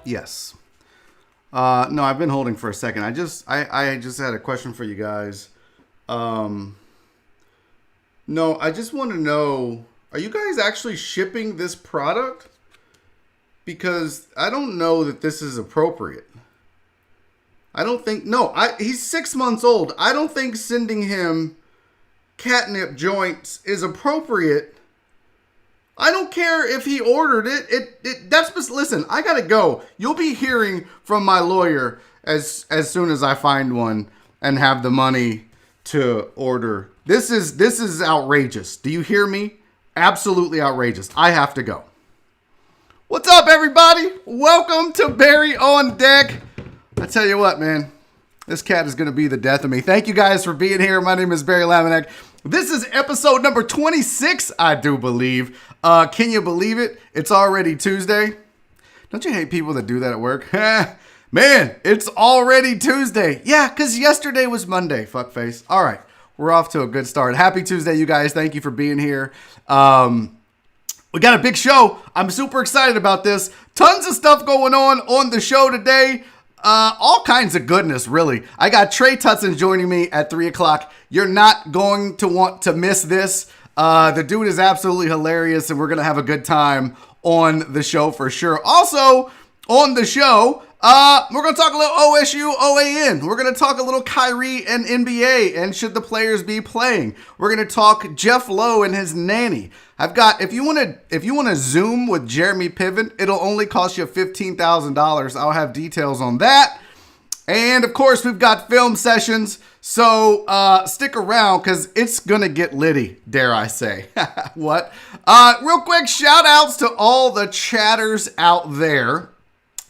Yes. No, I've been holding for a second. I just had a question for you guys. No, I just want to know, are you guys actually shipping this product? Because I don't know that this is appropriate. I don't think, no, he's 6 months old. I don't think sending him catnip joints is appropriate. I don't care if he ordered it. Listen, I gotta go. You'll be hearing from my lawyer as soon as I find one and have the money to order. This is outrageous. Do you hear me? Absolutely outrageous. I have to go. What's up, everybody? Welcome to Barry on Deck. I tell you what, man, this cat is going to be the death of me. Thank you guys for being here. My name is Barry Laminack. This is episode number 26, I do believe. Can you believe it? It's already Tuesday. Don't you hate people that do that at work? Man, it's already Tuesday. Yeah, because yesterday was Monday, fuckface. All right, we're off to a good start. Happy Tuesday, you guys. Thank you for being here. We got a big show. I'm super excited about this. Tons of stuff going on the show today. All kinds of goodness, really. I got Tre Tutson joining me at 3 o'clock. You're not going to want to miss this. The dude is absolutely hilarious, and we're going to have a good time on the show for sure. Also, on the show, we're going to talk a little OSU, OAN. We're going to talk a little Kyrie and NBA, and should the players be playing. We're going to talk Jeff Lowe and his nanny. I've got, if you want to Zoom with Jeremy Piven, it'll only cost you $15,000. I'll have details on that. And of course, we've got film sessions. So stick around because it's going to get litty, dare I say. What? Real quick, shout outs to all the chatters out there.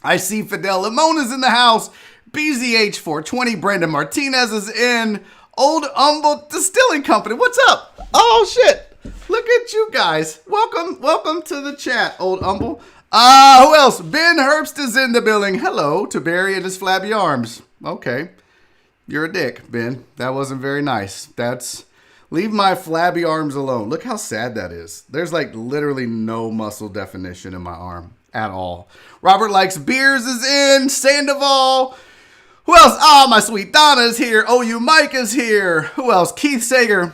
I see Fidel Limona's in the house. BZH420, Brandon Martinez is in. Old Humble Distilling Company. What's up? Oh, shit. Look at you guys. Welcome to the chat, Old Humble. Who else? Ben Herbst is in the building. Hello to Barry and his flabby arms. Okay. You're a dick, Ben. That wasn't very nice. Leave my flabby arms alone. Look how sad that is. There's like literally no muscle definition in my arm at all. Robert Likes Beers is in. Sandoval. Who else? My sweet Donna is here. OU Mike is here. Who else? Keith Sager.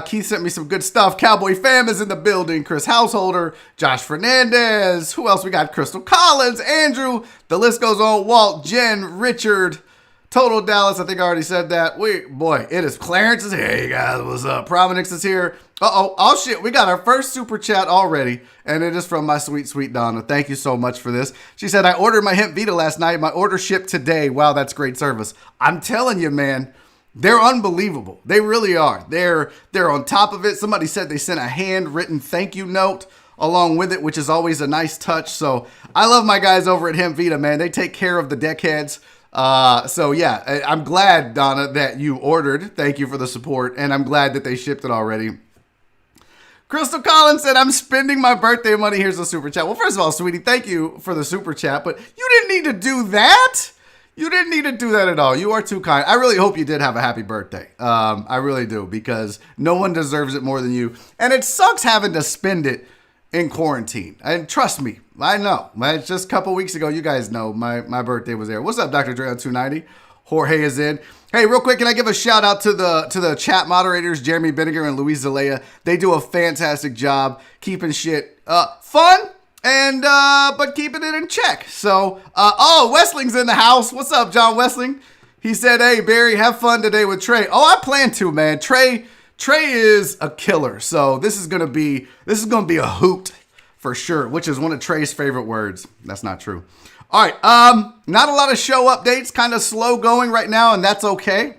Keith sent me some good stuff. Cowboy Fam is in the building. Chris Householder. Josh Fernandez. Who else? We got Crystal Collins. Andrew. The list goes on. Walt. Jen. Richard. Total Dallas. I think I already said that. Boy, it is. Clarence is here. Hey guys, what's up? Prominence is here. Oh shit. We got our first super chat already. And it is from my sweet, sweet Donna. Thank you so much for this. She said, I ordered my Hemp Vita last night. My order shipped today. Wow, that's great service. I'm telling you, man. They're unbelievable. They really are. They're on top of it. Somebody said they sent a handwritten thank you note along with it, which is always a nice touch. So I love my guys over at Hemp Vita, man. They take care of the deckheads. So yeah, I'm glad, Donna, that you ordered. Thank you for the support. And I'm glad that they shipped it already. Crystal Collins said, I'm spending my birthday money. Here's a super chat. Well, first of all, sweetie, thank you for the super chat, but you didn't need to do that. You didn't need to do that at all. You are too kind. I really hope you did have a happy birthday. I really do, because no one deserves it more than you. And it sucks having to spend it in quarantine. And trust me, I know. It's just a couple weeks ago, you guys know my birthday was there. What's up, Dr. Dre on 290? Jorge is in. Hey, real quick, can I give a shout out to the chat moderators, Jeremy Benninger and Luis Zelaya? They do a fantastic job keeping shit fun. And, but keeping it in check. So, Wesling's in the house. What's up, John Wesling? He said, hey, Barry, have fun today with Tre. Oh, I plan to, man. Tre is a killer. So this is going to be a hoot for sure, which is one of Tre's favorite words. That's not true. All right. Not a lot of show updates, kind of slow going right now, and that's okay.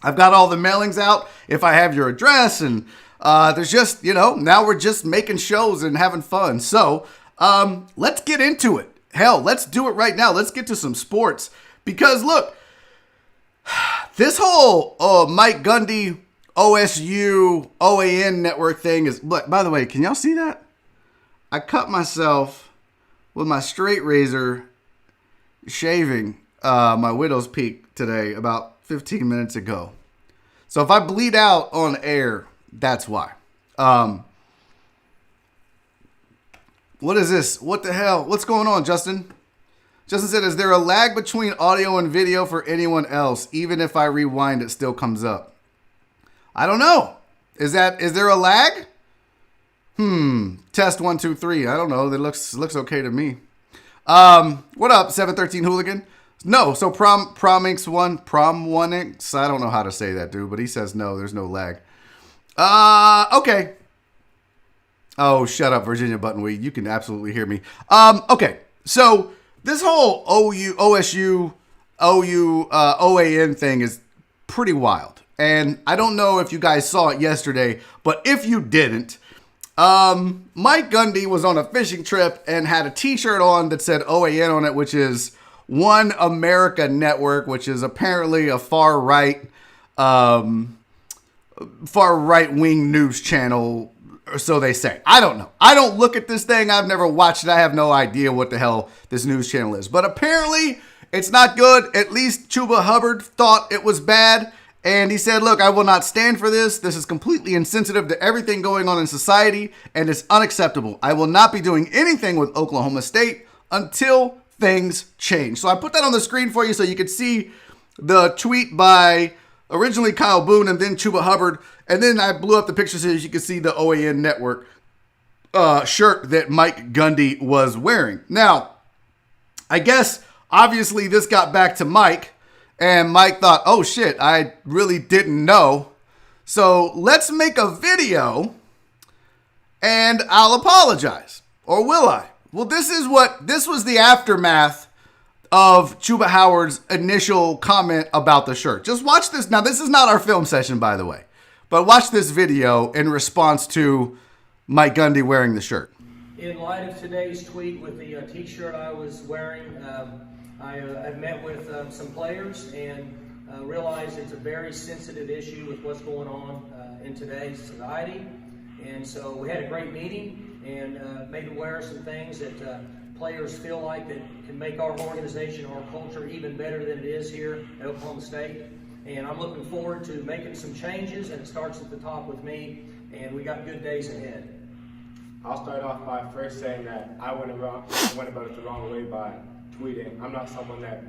I've got all the mailings out. If I have your address, and, there's just, now we're just making shows and having fun. So, let's get into it. Hell, let's do it right now. Let's get to some sports. Because look, this whole Mike Gundy, OSU, OAN network thing is, but by the way, can y'all see that? I cut myself with my straight razor shaving my widow's peak today about 15 minutes ago. So if I bleed out on air, that's why. What is this? What the hell? What's going on, Justin? Justin said, is there a lag between audio and video for anyone else? Even if I rewind, it still comes up. I don't know. Is there a lag? Test 1, 2, 3. I don't know. That looks okay to me. What up, 713 Hooligan? No, so prom inks 1, prom 1 inks. I don't know how to say that, dude, but he says no, there's no lag. Okay. Oh, shut up, Virginia Buttonweed. You can absolutely hear me. Okay. So this whole OSU, OAN thing is pretty wild. And I don't know if you guys saw it yesterday, but if you didn't, Mike Gundy was on a fishing trip and had a t-shirt on that said OAN on it, which is One America Network, which is apparently a far right wing news channel, or so they say. I don't know. I don't look at this thing. I've never watched it. I have no idea what the hell this news channel is. But apparently it's not good. At least Chuba Hubbard thought it was bad. And he said, look, I will not stand for this. This is completely insensitive to everything going on in society, and it's unacceptable. I will not be doing anything with Oklahoma State until things change. So I put that on the screen for you so you could see the tweet by originally Kyle Boone and then Chuba Hubbard. And then I blew up the picture so you can see the OAN Network shirt that Mike Gundy was wearing. Now, I guess, obviously, this got back to Mike. And Mike thought, oh shit, I really didn't know. So let's make a video and I'll apologize. Or will I? Well, this was the aftermath of Chuba Howard's initial comment about the shirt. Just watch this. Now, this is not our film session, by the way. But watch this video in response to Mike Gundy wearing the shirt. In light of today's tweet with the t-shirt I was wearing, I've met with some players and realized it's a very sensitive issue with what's going on in today's society. And so we had a great meeting and made aware of some things that players feel like that can make our organization, our culture even better than it is here at Oklahoma State. And I'm looking forward to making some changes, and it starts at the top with me, and we got good days ahead. I'll start off by first saying that I went about it the wrong way by tweeting. I'm not someone that,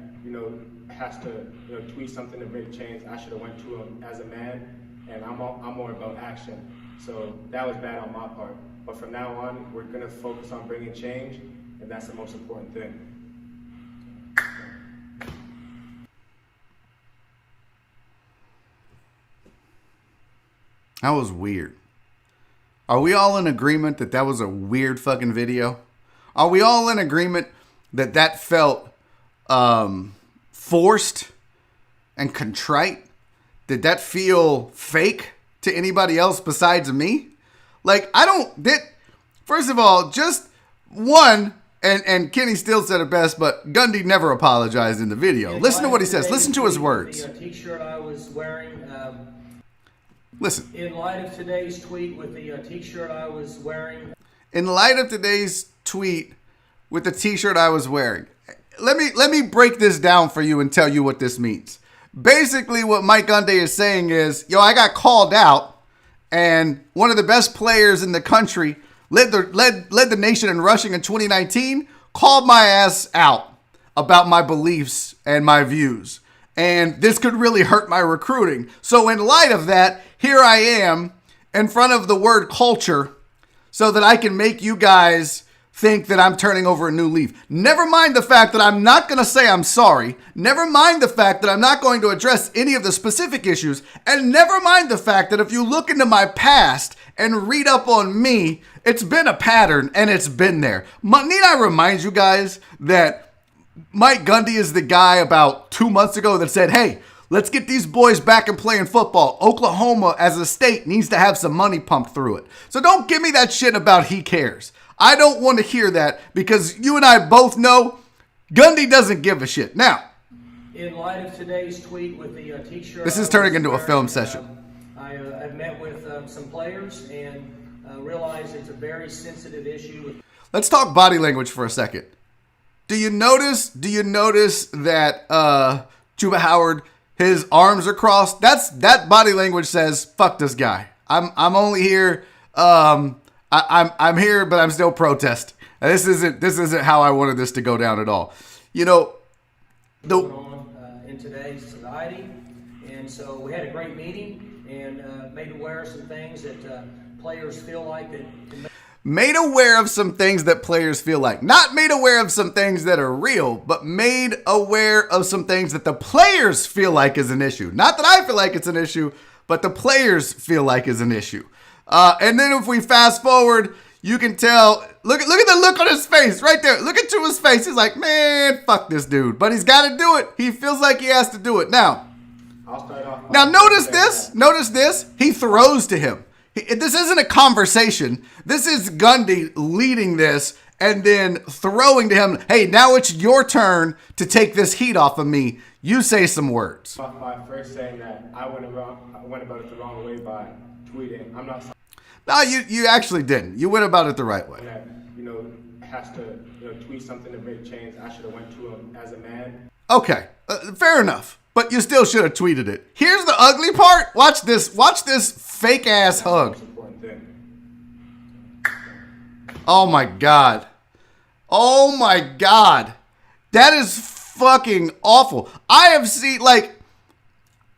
has to, tweet something to make change. I should have went to him as a man, and I'm more about action. So that was bad on my part. But from now on, we're going to focus on bringing change, and that's the most important thing. That was weird. Are we all in agreement that that was a weird fucking video? Are we all in agreement that that felt forced and contrite? Did that feel fake to anybody else besides me? Like, first of all, just one, and Kenny still said it best, but Gundy never apologized in the video. Listen to what he says. Listen to his words. The t-shirt I was wearing. Listen. In light of today's tweet with the t-shirt I was wearing. In light of today's tweet with the t-shirt I was wearing. Let me break this down for you and tell you what this means. Basically, what Mike Gundy is saying is, I got called out, and one of the best players in the country led the nation in rushing in 2019, called my ass out about my beliefs and my views. And this could really hurt my recruiting. So in light of that, here I am in front of the word culture so that I can make you guys think that I'm turning over a new leaf. Never mind the fact that I'm not going to say I'm sorry. Never mind the fact that I'm not going to address any of the specific issues. And never mind the fact that if you look into my past and read up on me, it's been a pattern and it's been there. Need I remind you guys that Mike Gundy is the guy about 2 months ago that said, hey, let's get these boys back and playing football. Oklahoma as a state needs to have some money pumped through it. So don't give me that shit about he cares. I don't want to hear that because you and I both know Gundy doesn't give a shit. Now, in light of today's tweet with the t-shirt, this is turning into a film session. I've met with some players and realized it's a very sensitive issue. Let's talk body language for a second. Do you notice that Chuba Howard, his arms are crossed? That body language says, fuck this guy. I'm only here. I'm here, but I'm still protesting. This isn't how I wanted this to go down at all. you know, going on in today's society. And so we had a great meeting and made aware of some things that players feel like that can made aware of some things that players feel like. Not made aware of some things that are real, but made aware of some things that the players feel like is an issue. Not that I feel like it's an issue, but the players feel like is an issue. And then if we fast forward, you can tell, look at the look on his face right there. Look into his face. He's like, man, fuck this dude. But he's got to do it. He feels like he has to do it. Now notice this. Notice this. He throws to him. This isn't a conversation. This is Gundy leading this and then throwing to him, hey, now it's your turn to take this heat off of me. You say some words. By first saying that I went about it the wrong way by tweeting. I'm not. No, you actually didn't. You went about it the right way. That, has to tweet something to make change. I should have went to him as a man. Okay, fair enough. But you still should have tweeted it. Here's the ugly part. Watch this. Watch this fake ass hug. Oh my God. Oh my God. That is fucking awful. I have seen, like,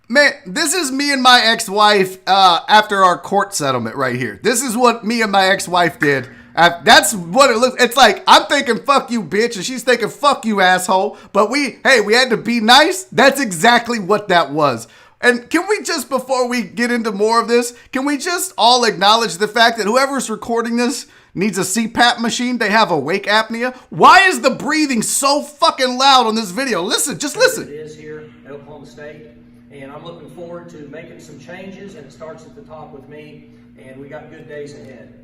man, this is me and my ex-wife after our court settlement right here. This is what me and my ex-wife did. That's what it looks. It's like I'm thinking "fuck you, bitch," and she's thinking "fuck you, asshole." But we had to be nice. That's exactly what that was. And can we just, before we get into more of this, can we just all acknowledge the fact that whoever's recording this needs a CPAP machine? They have awake apnea. Why is the breathing so fucking loud on this video? Listen, just listen. It is here at Oklahoma State, and I'm looking forward to making some changes. And it starts at the top with me, and we got good days ahead.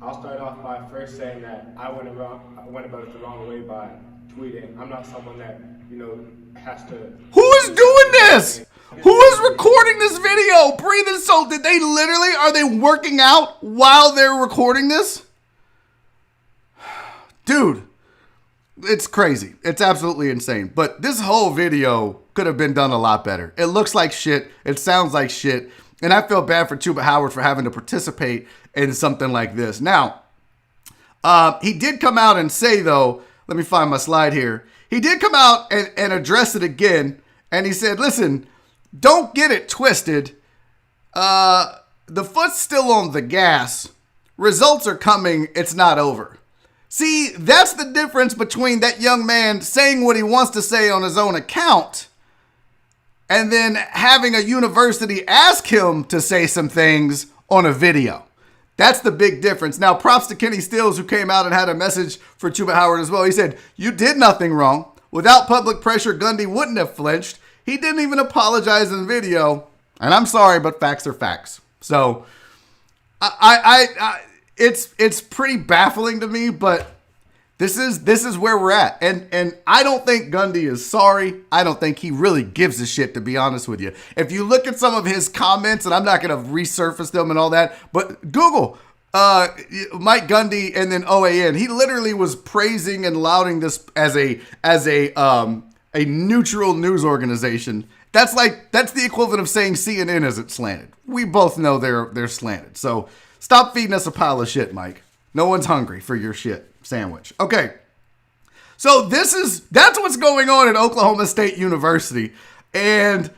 I'll start off by first saying that I went about it the wrong way by tweeting. I'm not someone that, has to... Who is doing this? Who is recording this video? Breathing so... Are they working out while they're recording this? Dude, it's crazy. It's absolutely insane. But this whole video could have been done a lot better. It looks like shit. It sounds like shit. And I feel bad for Chuba Howard for having to participate in something like this. Now, he did come out and say, though, let me find my slide here. He did come out and address it again. And he said, listen, don't get it twisted. The foot's still on the gas. Results are coming. It's not over. See, that's the difference between that young man saying what he wants to say on his own account and then having a university ask him to say some things on a video. That's the big difference. Now, props to Kenny Stills, who came out and had a message for Chuba Howard as well. He said, you did nothing wrong. Without public pressure, Gundy wouldn't have flinched. He didn't even apologize in the video. And I'm sorry, but facts are facts. So, it's pretty baffling to me, but this is where we're at. And I don't think Gundy is sorry. I don't think he really gives a shit, to be honest with you. If you look at some of his comments, and I'm not going to resurface them and all that, but Google Mike Gundy and then OAN. He literally was praising and lauding this as a neutral news organization. That's the equivalent of saying CNN isn't slanted. We both know they're slanted. So stop feeding us a pile of shit, Mike. No one's hungry for your shit sandwich. Okay. So that's what's going on at Oklahoma State University. And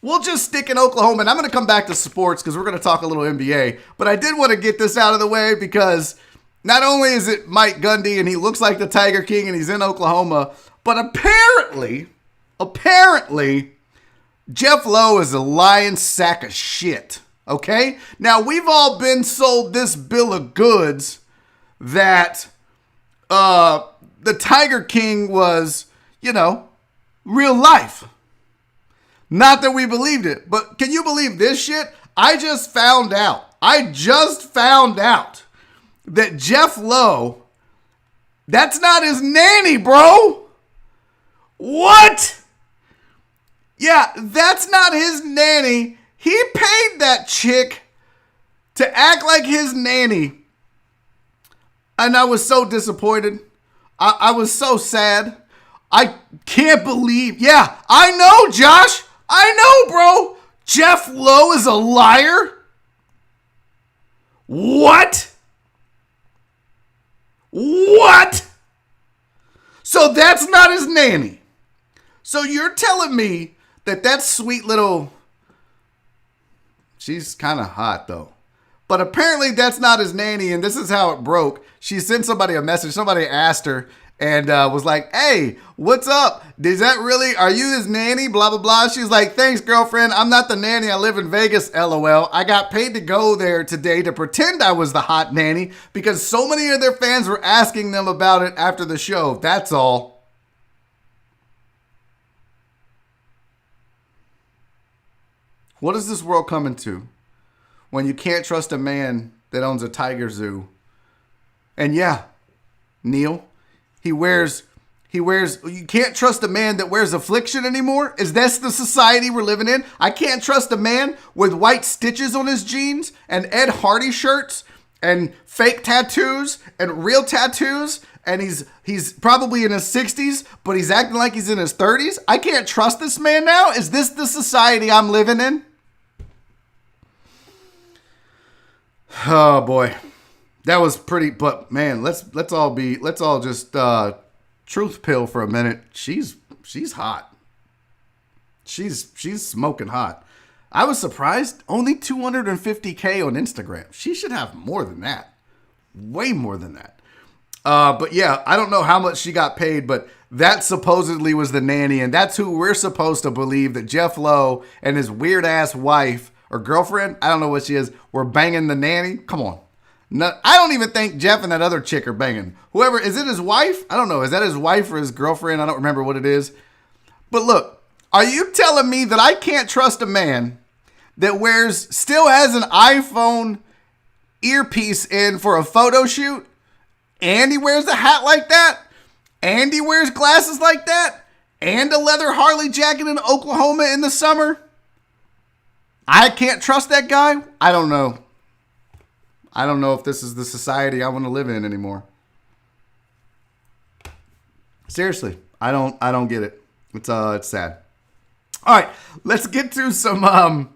we'll just stick in Oklahoma. And I'm going to come back to sports because we're going to talk a little NBA. But I did want to get this out of the way because not only is it Mike Gundy and he looks like the Tiger King and he's in Oklahoma, but apparently Jeff Lowe is a lying sack of shit. Okay? Now, we've all been sold this bill of goods that the Tiger King was, real life. Not that we believed it, but can you believe this shit? I just found out that Jeff Lowe, that's not his nanny, bro. What? Yeah, that's not his nanny. He paid that chick to act like his nanny. And I was so disappointed. I was so sad. I can't believe. Yeah, I know, Josh. I know, bro. Jeff Lowe is a liar. What? So that's not his nanny. So you're telling me that sweet little... She's kind of hot, though. But apparently that's not his nanny, and this is how it broke. She sent somebody a message. Somebody asked her and was like, hey, what's up? Is that really... Are you his nanny? Blah, blah, blah. She's like, thanks, girlfriend. I'm not the nanny. I live in Vegas, LOL. I got paid to go there today to pretend I was the hot nanny because so many of their fans were asking them about it after the show. That's all. What is this world coming to when you can't trust a man that owns a tiger zoo? And yeah, Neil, you can't trust a man that wears affliction anymore? Is this the society we're living in? I can't trust a man with white stitches on his jeans and Ed Hardy shirts and fake tattoos and real tattoos, and he's probably in his 60s, but he's acting like he's in his 30s. I can't trust this man now? Is this the society I'm living in? Oh boy, that was pretty. But man, let's all just truth pill for a minute. She's hot. She's smoking hot. I was surprised. Only 250K on Instagram. She should have more than that. Way more than that. But yeah, I don't know how much she got paid, but that supposedly was the nanny, and that's who we're supposed to believe that Jeff Lowe and his weird ass wife or girlfriend, I don't know what she is, were banging the nanny. Come on. No, I don't even think Jeff and that other chick are banging. Whoever, is it his wife? I don't know. Is that his wife or his girlfriend? I don't remember what it is. But look, are you telling me that I can't trust a man that still has an iPhone earpiece in for a photo shoot, and he wears a hat like that, and he wears glasses like that, and a leather Harley jacket in Oklahoma in the summer? I can't trust that guy? I don't know. I don't know if this is the society I want to live in anymore. Seriously, I don't get it. It's sad. All right, let's get to some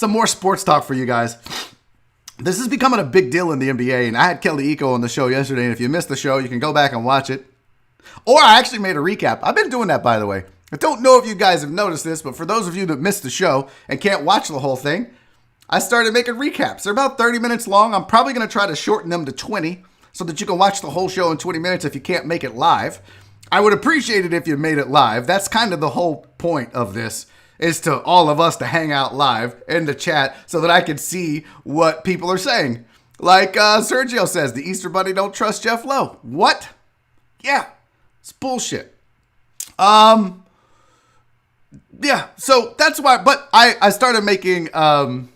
more sports talk for you guys. This is becoming a big deal in the NBA, and I had Kelly Eco on the show yesterday, and if you missed the show, you can go back and watch it. Or I actually made a recap. I've been doing that, by the way. I don't know if you guys have noticed this, but for those of you that missed the show and can't watch the whole thing, I started making recaps. They're about 30 minutes long. I'm probably going to try to shorten them to 20 so that you can watch the whole show in 20 minutes if you can't make it live. I would appreciate it if you made it live. That's kind of the whole point of this, is to all of us to hang out live in the chat so that I can see what people are saying. Like Sergio says, the Easter Bunny don't trust Jeff Lowe. What? Yeah, it's bullshit. Yeah, so that's why, but I started making recap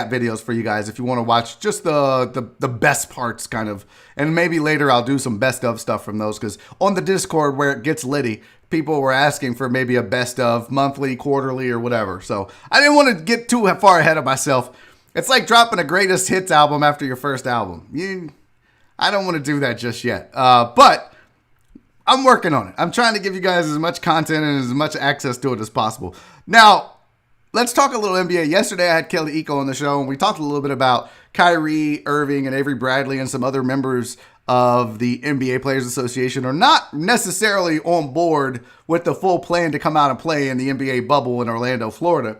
videos for you guys if you want to watch just the best parts kind of, and maybe later I'll do some best of stuff from those, because on the Discord where it gets litty, people were asking for maybe a best of monthly, quarterly, or whatever. So I didn't want to get too far ahead of myself. It's like dropping a greatest hits album after your first album. I don't want to do that just yet, but I'm working on it. I'm trying to give you guys as much content and as much access to it as possible. Now, let's talk a little NBA. Yesterday, I had Kelly Eco on the show, and we talked a little bit about Kyrie Irving and Avery Bradley and some other members of the NBA Players Association are not necessarily on board with the full plan to come out and play in the NBA bubble in Orlando, Florida.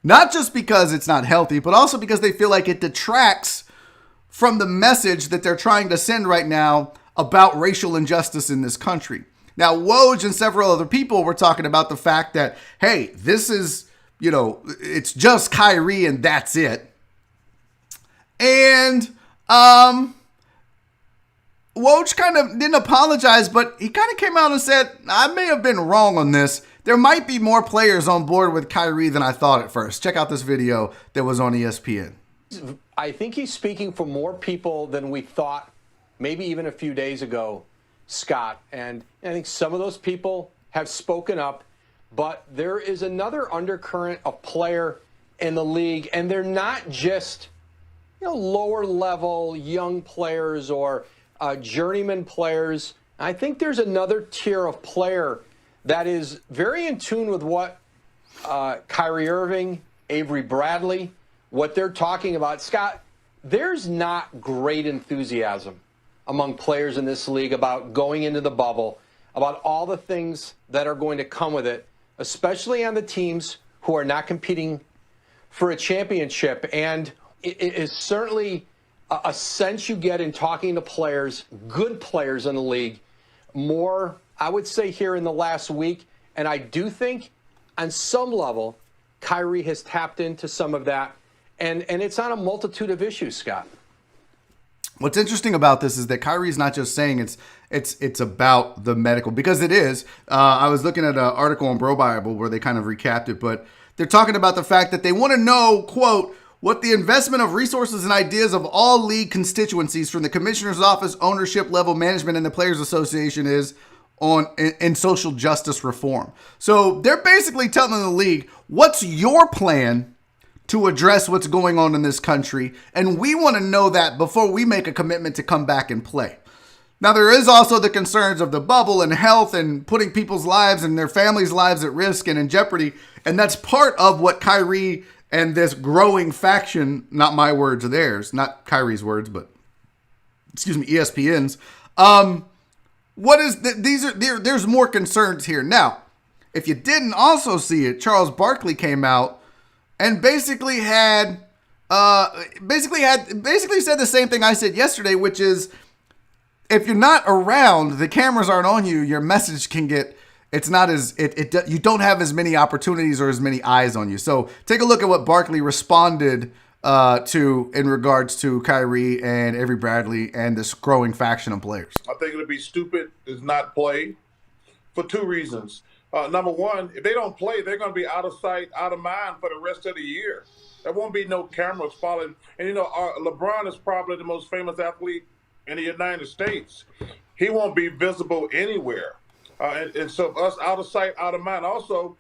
Not just because it's not healthy, but also because they feel like it detracts from the message that they're trying to send right now about racial injustice in this country. Now, Woj and several other people were talking about the fact that, hey, this is, it's just Kyrie and that's it. And Woj kind of didn't apologize, but he kind of came out and said, I may have been wrong on this. There might be more players on board with Kyrie than I thought at first. Check out this video that was on ESPN. I think he's speaking for more people than we thought, maybe even a few days ago, Scott. And I think some of those people have spoken up, but there is another undercurrent of player in the league, and they're not just lower level young players or journeyman players. I think there's another tier of player that is very in tune with what Kyrie Irving, Avery Bradley, what they're talking about. Scott, there's not great enthusiasm among players in this league about going into the bubble, about all the things that are going to come with it, especially on the teams who are not competing for a championship. And it is certainly a sense you get in talking to players, good players in the league, more, I would say, here in the last week. And I do think on some level, Kyrie has tapped into some of that. And it's on a multitude of issues, Scott. What's interesting about this is that Kyrie's not just saying it's about the medical, because it is. I was looking at an article on Bro Bible where they kind of recapped it, but they're talking about the fact that they want to know, quote, what the investment of resources and ideas of all league constituencies from the commissioner's office, ownership level management, and the Players Association is in social justice reform. So they're basically telling the league, what's your plan to address what's going on in this country? And we want to know that before we make a commitment to come back and play. Now, there is also the concerns of the bubble and health and putting people's lives and their families' lives at risk and in jeopardy. And that's part of what Kyrie and this growing faction, not my words, theirs, not Kyrie's words, but excuse me, ESPN's. There's more concerns here. Now, if you didn't also see it, Charles Barkley came out and basically said the same thing I said yesterday, which is, if you're not around, the cameras aren't on you, your message can get, you don't have as many opportunities or as many eyes on you. So take a look at what Barkley responded to in regards to Kyrie and Avery Bradley and this growing faction of players. I think it'll be stupid to not play for two reasons. Number one, if they don't play, they're going to be out of sight, out of mind for the rest of the year. There won't be no cameras following. And, LeBron is probably the most famous athlete in the United States. He won't be visible anywhere. And so us out of sight, out of mind. Also,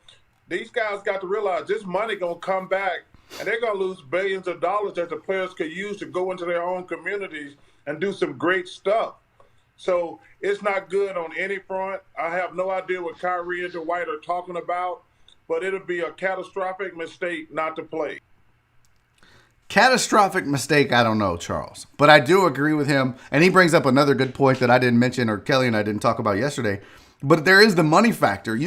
these guys got to realize this money going to come back, and they're going to lose billions of dollars that the players could use to go into their own communities and do some great stuff. So it's not good on any front. I have no idea what Kyrie and Dwight are talking about, but it'll be a catastrophic mistake not to play. Catastrophic mistake, I don't know, Charles. But I do agree with him, and he brings up another good point that I didn't mention, or Kelly and I didn't talk about yesterday. But there is the money factor.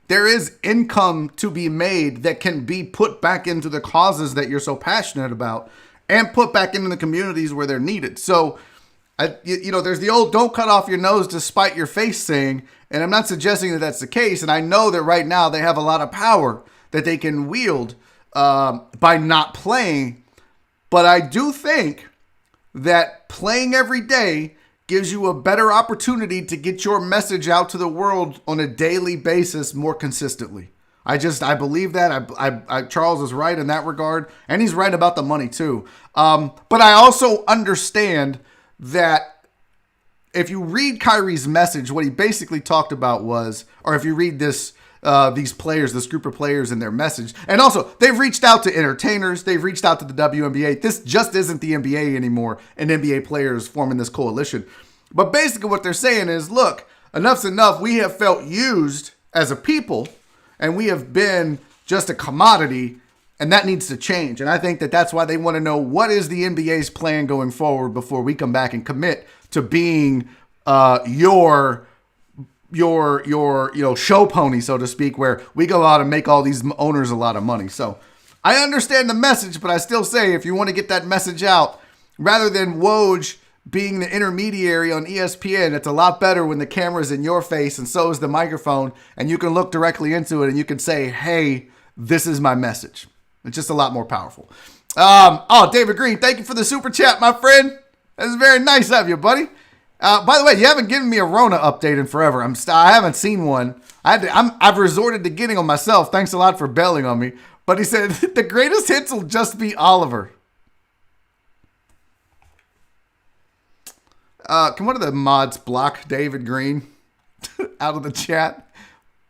There is income to be made that can be put back into the causes that you're so passionate about and put back into the communities where they're needed. So, there's the old "don't cut off your nose to spite your face" saying, and I'm not suggesting that that's the case. And I know that right now they have a lot of power that they can wield by not playing. But I do think that playing every day gives you a better opportunity to get your message out to the world on a daily basis more consistently. I believe that. Charles is right in that regard, and he's right about the money too. But I also understand that if you read Kyrie's message, what he basically talked about was, or if you read this group of players and their message, and also they've reached out to entertainers, they've reached out to the WNBA. This just isn't the NBA anymore, and NBA players forming this coalition. But basically what they're saying is, look, enough's enough. We have felt used as a people, and we have been just a commodity, and that needs to change. And I think that that's why they want to know, what is the NBA's plan going forward before we come back and commit to being your show pony, so to speak, where we go out and make all these owners a lot of money. So I understand the message, but I still say, if you want to get that message out, rather than Woj being the intermediary on ESPN, it's a lot better when the camera's in your face and so is the microphone, and you can look directly into it and you can say, hey, this is my message. It's just a lot more powerful. David Green, thank you for the super chat, my friend. That's very nice of you, buddy. By the way, you haven't given me a Rona update in forever. I haven't seen one. I've resorted to getting on myself. Thanks a lot for bailing on me. But he said the greatest hits will just be Oliver. Can one of the mods block David Green out of the chat?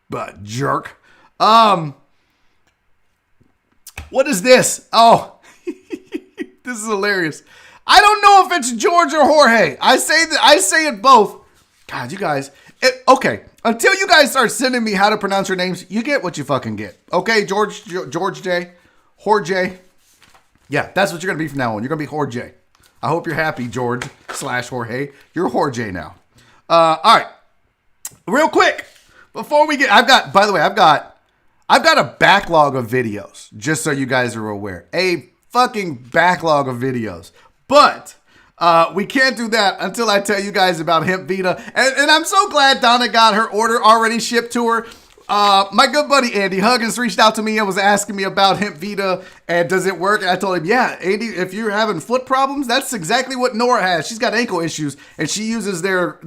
But jerk. What is this? Oh, this is hilarious. I don't know if it's George or Jorge. I say it both. God, you guys. Okay, until you guys start sending me how to pronounce your names, you get what you fucking get. Okay, George J, Jorge. Yeah, that's what you're gonna be from now on. You're gonna be Jorge. I hope you're happy, George/Jorge. You're Jorge now. All right. Real quick, before we get, I've got a backlog of videos, just so you guys are aware. A fucking backlog of videos. But we can't do that until I tell you guys about Hemp Vita. And I'm so glad Donna got her order already shipped to her. My good buddy Andy Huggins reached out to me and was asking me about Hemp Vita and does it work? And I told him, yeah, Andy, if you're having foot problems, that's exactly what Nora has. She's got ankle issues and she uses their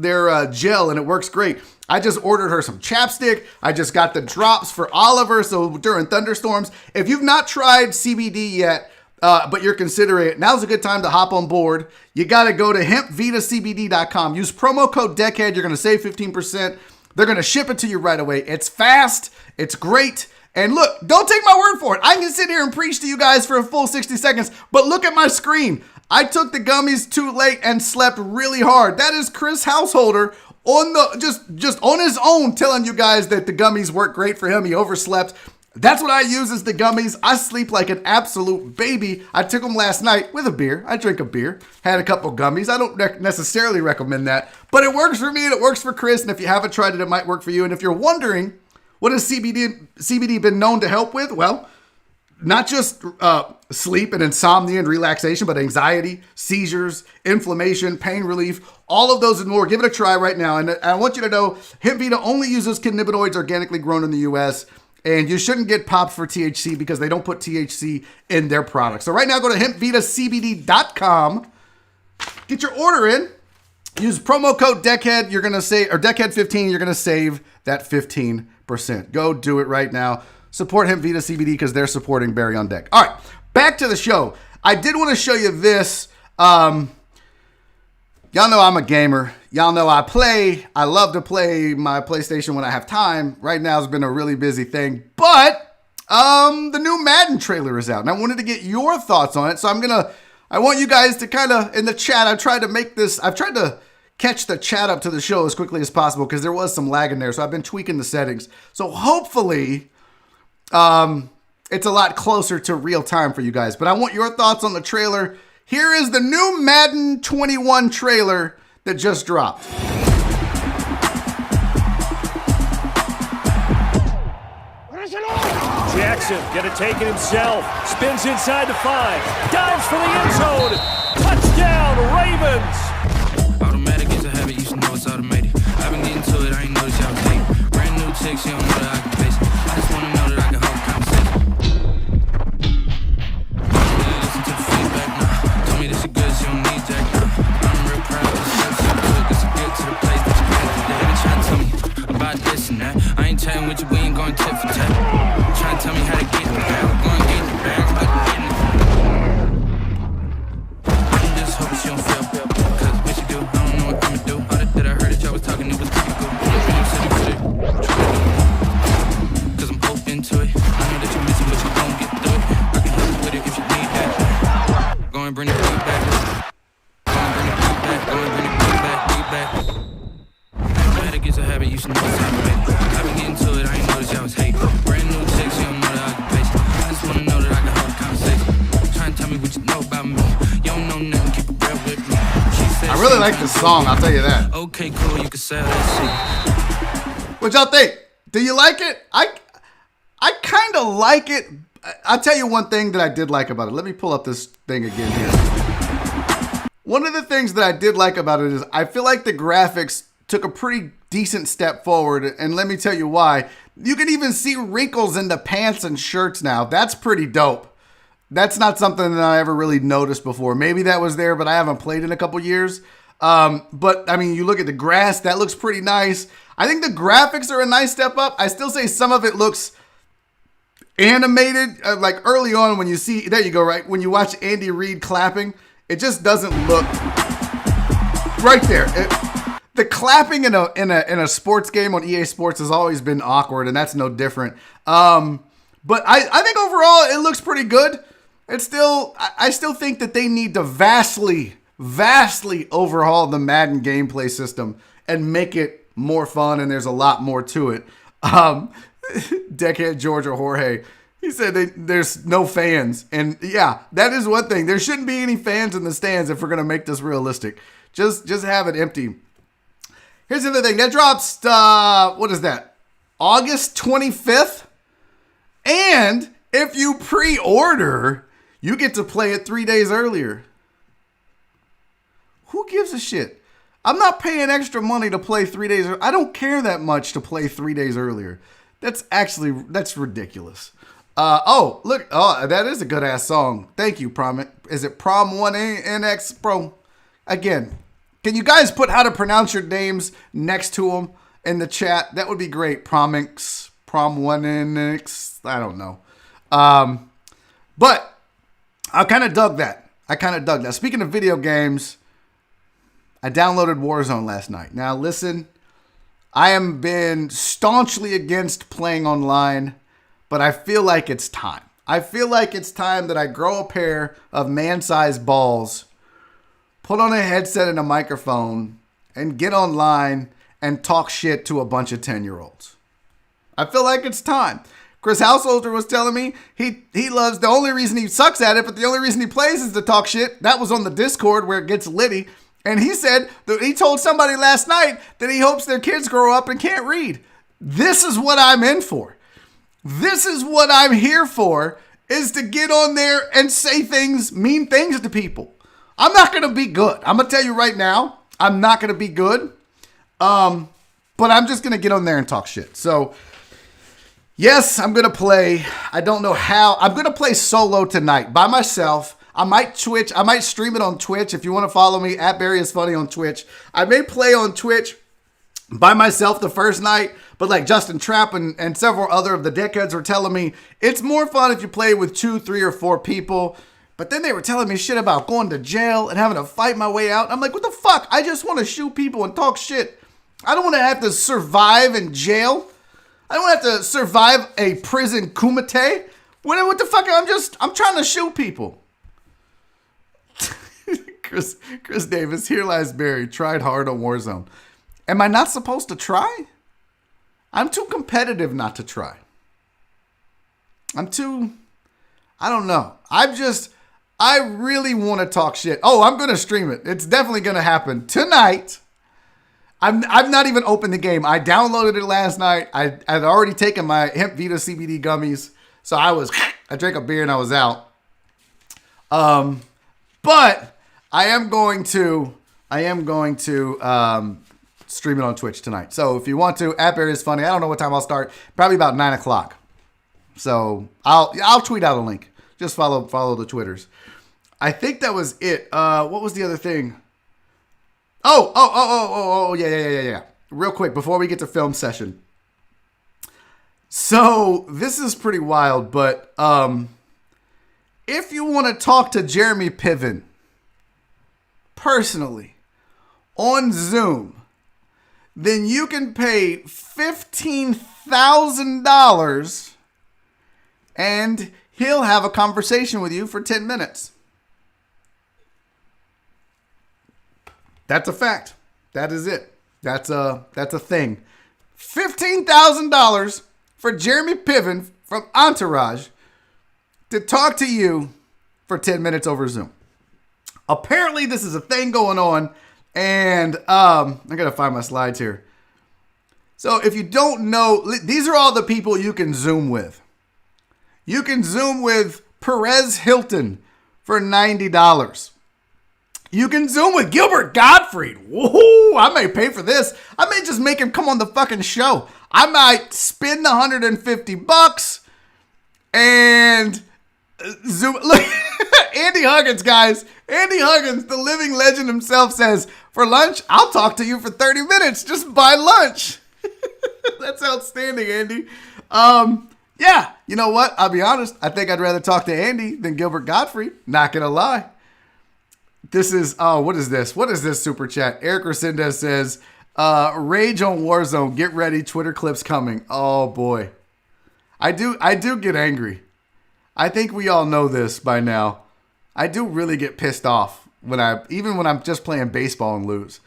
gel and it works great. I just ordered her some chapstick. I just got the drops for Oliver, so during thunderstorms. If you've not tried CBD yet, but you're considering it, now's a good time to hop on board. You got to go to hempvitacbd.com. Use promo code DECKHEAD. You're going to save 15%. They're going to ship it to you right away. It's fast. It's great. And look, don't take my word for it. I can sit here and preach to you guys for a full 60 seconds, but look at my screen. I took the gummies too late and slept really hard. That is Chris Householder on the just on his own telling you guys that the gummies work great for him. He overslept. That's what I use is the gummies. I sleep like an absolute baby. I took them last night with a beer. I drink a beer. Had a couple gummies. I don't necessarily recommend that, but it works for me and it works for Chris. And if you haven't tried it, it might work for you. And if you're wondering, what has CBD been known to help with? Well, not just sleep and insomnia and relaxation, but anxiety, seizures, inflammation, pain relief, all of those and more. Give it a try right now. And I want you to know, Hemp Vita only uses cannabinoids organically grown in the U.S., and you shouldn't get popped for THC because they don't put THC in their products. So right now, go to hempvitacbd.com. Get your order in. Use promo code DECKHEAD. You're going to save, or DECKHEAD15. You're going to save that 15%. Go do it right now. Support Hemp Vita CBD because they're supporting Barry on Deck. All right, back to the show. I did want to show you this. Y'all know I'm a gamer. Y'all know I love to play my PlayStation when I have time. Right now it's been a really busy thing. But the new Madden trailer is out. And I wanted to get your thoughts on it. So I want you guys to kind of, in the chat, I've tried to catch the chat up to the show as quickly as possible because there was some lag in there. So I've been tweaking the settings. So hopefully it's a lot closer to real time for you guys. But I want your thoughts on the trailer. Here is the new Madden 21 trailer that just dropped. Jackson gonna take it himself. Spins inside the 5. Dives for the end zone. Touchdown, Ravens. Automatic is a habit, you should know it's automated. I've been getting to it, I ain't noticed y'all tape. Brand new chick, she don't know that I can face it. I just wanna know that I can hold a conversation. Listen to the feedback now. Told me that she good, she don't need Jack now. I'm real proud of this shit, she good, cause she good to the place that you had today. They been trying to tell me about this and that. I ain't chatting with you, we ain't going tit for tat. Trying to tell me how to get in the bag. Go and get in the bag, but get in the I'm just hoping she don't feel cause what she do, I don't know what I'ma do. All that I heard that y'all was talking, it was typical. Cause I'm open to it. I know that you're missing, but you gon' get through it. I can help you with it if you need that. Go and bring the beat back. Go and bring the beat back. Go and bring the beat back. Automatic is a habit, you should know it's automated. I've been getting to it, I ain't noticed y'all was hate. Brand new chicks, you don't know the occupation. I just wanna know that I can hold a conversation. Try and tell me what you know about me. You don't know nothing, keep it real with me. I really like this song, I'll tell you that. Okay, cool, you can sell that shit. What y'all think? Do you like it? I kind of like it. I'll tell you one thing that I did like about it. Let me pull up this thing again here. One of the things that I did like about it is I feel like the graphics took a pretty decent step forward, and let me tell you why. You can even see wrinkles in the pants and shirts now. That's pretty dope. That's not something that I ever really noticed before. Maybe that was there, but I haven't played in a couple years. But I mean, you look at the grass, that looks pretty nice. I think the graphics are a nice step up. I still say some of it looks animated, like early on when you see, there you go, right? When you watch Andy Reid clapping, it just doesn't look right there. The clapping in a sports game on EA Sports has always been awkward, and that's no different. But I think overall it looks pretty good. It's still, I still think that they need to vastly overhaul the Madden gameplay system and make it more fun, and there's a lot more to it. Deckhead George or Jorge, He said there's no fans. And yeah, that is one thing. There shouldn't be any fans in the stands if we're going to make this realistic. Just have it empty. Here's the other thing. That drops, what is that? August 25th? And if you pre-order, you get to play it 3 days earlier. Who gives a shit? I'm not paying extra money to play 3 days. I don't care that much to play 3 days earlier. That's ridiculous. Look. Oh, that is a good ass song. Thank you, Prom. Is it Prom 1NX, bro? Again, can you guys put how to pronounce your names next to them in the chat? That would be great. Promix, Prom 1NX. I don't know. But I kind of dug that. Speaking of video games, I downloaded Warzone last night. Now, listen, I am been staunchly against playing online, but I feel like it's time. I feel like it's time that I grow a pair of man-sized balls, put on a headset and a microphone, and get online and talk shit to a bunch of 10-year-olds. I feel like it's time. Chris Householder was telling me he loves, the only reason he sucks at it, but the only reason he plays is to talk shit. That was on the Discord where it gets litty. And he said that he told somebody last night that he hopes their kids grow up and can't read. This is what I'm in for. This is what I'm here for, is to get on there and say things, mean things to people. I'm not going to be good. I'm going to tell you right now, I'm not going to be good. But I'm just going to get on there and talk shit. So, yes, I'm going to play. I don't know how. I'm going to play solo tonight by myself. I might stream it on Twitch. If you want to follow me, at barryisfunny on Twitch. I may play on Twitch by myself the first night, but like Justin Trapp and several other of the dickheads were telling me, it's more fun if you play with 2, 3, or 4 people. But then they were telling me shit about going to jail and having to fight my way out. I'm like, what the fuck? I just want to shoot people and talk shit. I don't want to have to survive in jail. I don't have to survive a prison kumite. What the fuck? I'm trying to shoot people. Chris Davis, here lies Barry, tried hard on Warzone. Am I not supposed to try? I'm too competitive not to try. I don't know. I really want to talk shit. Oh, I'm going to stream it. It's definitely going to happen tonight. I've not even opened the game. I downloaded it last night. I'd already taken my Hemp Vita CBD gummies. So I drank a beer and I was out. But I am going to stream it on Twitch tonight. So if you want to, at barryisfunny. I don't know what time I'll start. Probably about 9 o'clock. So I'll tweet out a link. Just follow the Twitters. I think that was it. What was the other thing? Yeah. Real quick before we get to film session. So this is pretty wild, but if you want to talk to Jeremy Piven personally on Zoom, then you can pay $15,000 and he'll have a conversation with you for 10 minutes. That's a fact. That is it. That's a thing. $15,000 for Jeremy Piven from Entourage to talk to you for 10 minutes over Zoom. Apparently, this is a thing going on, and I gotta find my slides here. So if you don't know, these are all the people you can Zoom with. You can Zoom with Perez Hilton for $90. You can Zoom with Gilbert Gottfried. Woohoo! I may pay for this. I may just make him come on the fucking show. I might spend the $150 and Zoom. Look, Andy Huggins, guys. Andy Huggins, the living legend himself, says, for lunch, I'll talk to you for 30 minutes. Just buy lunch. That's outstanding, Andy. Yeah, you know what? I'll be honest. I think I'd rather talk to Andy than Gilbert Gottfried. Not gonna lie. This is, what is this? What is this super chat? Eric Resendez says, rage on Warzone. Get ready. Twitter clips coming. Oh boy. I do get angry. I think we all know this by now. I do really get pissed off even when I'm just playing baseball and lose.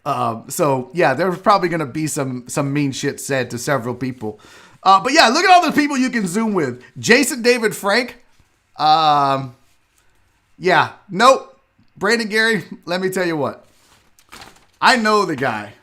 So yeah, there's probably going to be some mean shit said to several people. But yeah, look at all the people you can Zoom with. Jason David Frank. Yeah, nope. Brandon Gary, let me tell you what. I know the guy.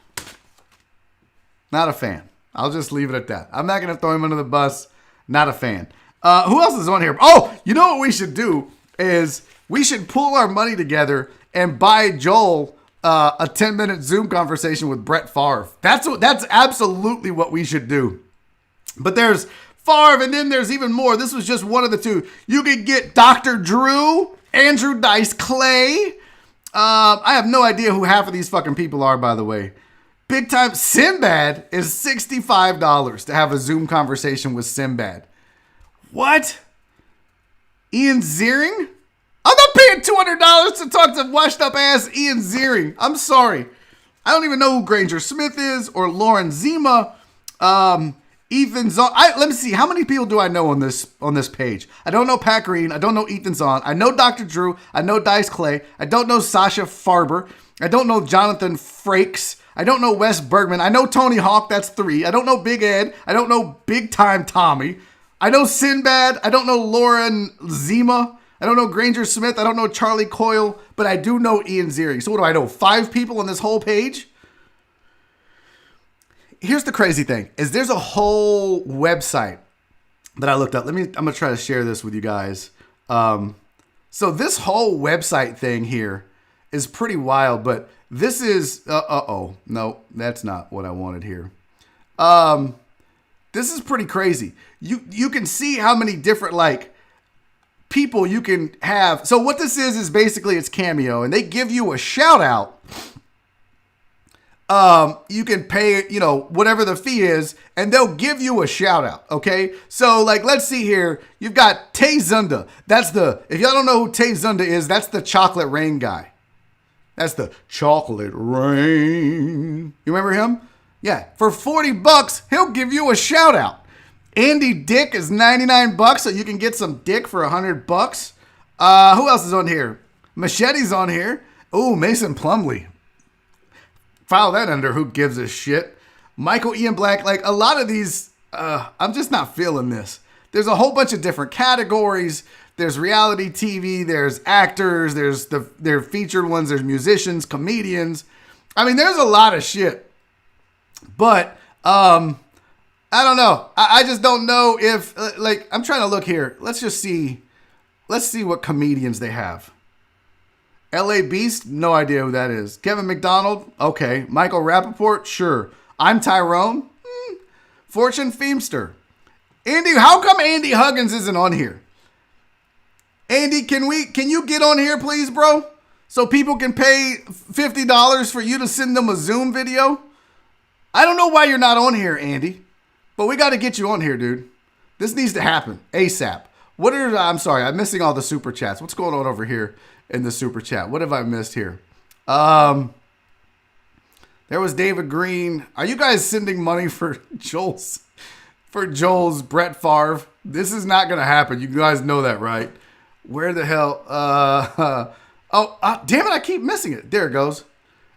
Not a fan. I'll just leave it at that. I'm not going to throw him under the bus. Not a fan. Who else is on here? Oh, you know what we should do is we should pool our money together and buy Joel a 10-minute Zoom conversation with Brett Favre. That's absolutely what we should do. But there's Favre, and then there's even more. This was just one of the two. You could get Dr. Drew, Andrew Dice Clay. I have no idea who half of these fucking people are, by the way. Big time. Sinbad is $65 to have a Zoom conversation with Sinbad. What? Ian Ziering? I'm not paying $200 to talk to washed up ass Ian Ziering. I'm sorry. I don't even know who Granger Smith is or Lauren Zima. Ethan Zahn. Let me see. How many people do I know on this page? I don't know Pat Green. I don't know Ethan Zahn. I know Dr. Drew. I know Dice Clay. I don't know Sasha Farber. I don't know Jonathan Frakes. I don't know Wes Bergman. I know Tony Hawk. That's 3. I don't know Big Ed. I don't know Big Time Tommy. I know Sinbad. I don't know Lauren Zima. I don't know Granger Smith. I don't know Charlie Coyle. But I do know Ian Ziering. So what do I know? 5 people on this whole page? Here's the crazy thing, is there's a whole website that I looked up. I'm going to try to share this with you guys. So this whole website thing here is pretty wild, but this is, no, that's not what I wanted here. This is pretty crazy. You can see how many different, like, people you can have. So what this is basically it's Cameo, and they give you a shout out. You can pay, whatever the fee is, and they'll give you a shout out. Okay. So like, let's see here. You've got Tay Zunda. If y'all don't know who Tay Zunda is, that's the Chocolate Rain guy. That's the Chocolate Rain. You remember him? Yeah. For $40, he'll give you a shout out. Andy Dick is $99, so you can get some dick for $100. Who else is on here? Machete's on here. Ooh, Mason Plumley. File that under who gives a shit. Michael Ian Black, like a lot of these, I'm just not feeling this. There's a whole bunch of different categories. There's reality TV, there's actors, there's their featured ones, there's musicians, comedians. I mean, there's a lot of shit. But I don't know. I just don't know if, like, I'm trying to look here. Let's see what comedians they have. LA Beast, no idea who that is. Kevin McDonald, okay. Michael Rappaport, sure. I'm Tyrone, Fortune Feemster. Andy, how come Andy Huggins isn't on here? Andy, can you get on here, please, bro? So people can pay $50 for you to send them a Zoom video? I don't know why you're not on here, Andy, but we got to get you on here, dude. This needs to happen ASAP. I'm sorry, I'm missing all the super chats. What's going on over here in the super chat? What have I missed here? There was David Green. Are you guys sending money for Joel's Brett Favre? This is not going to happen. You guys know that, right? Where the hell? Damn it. I keep missing it. There it goes.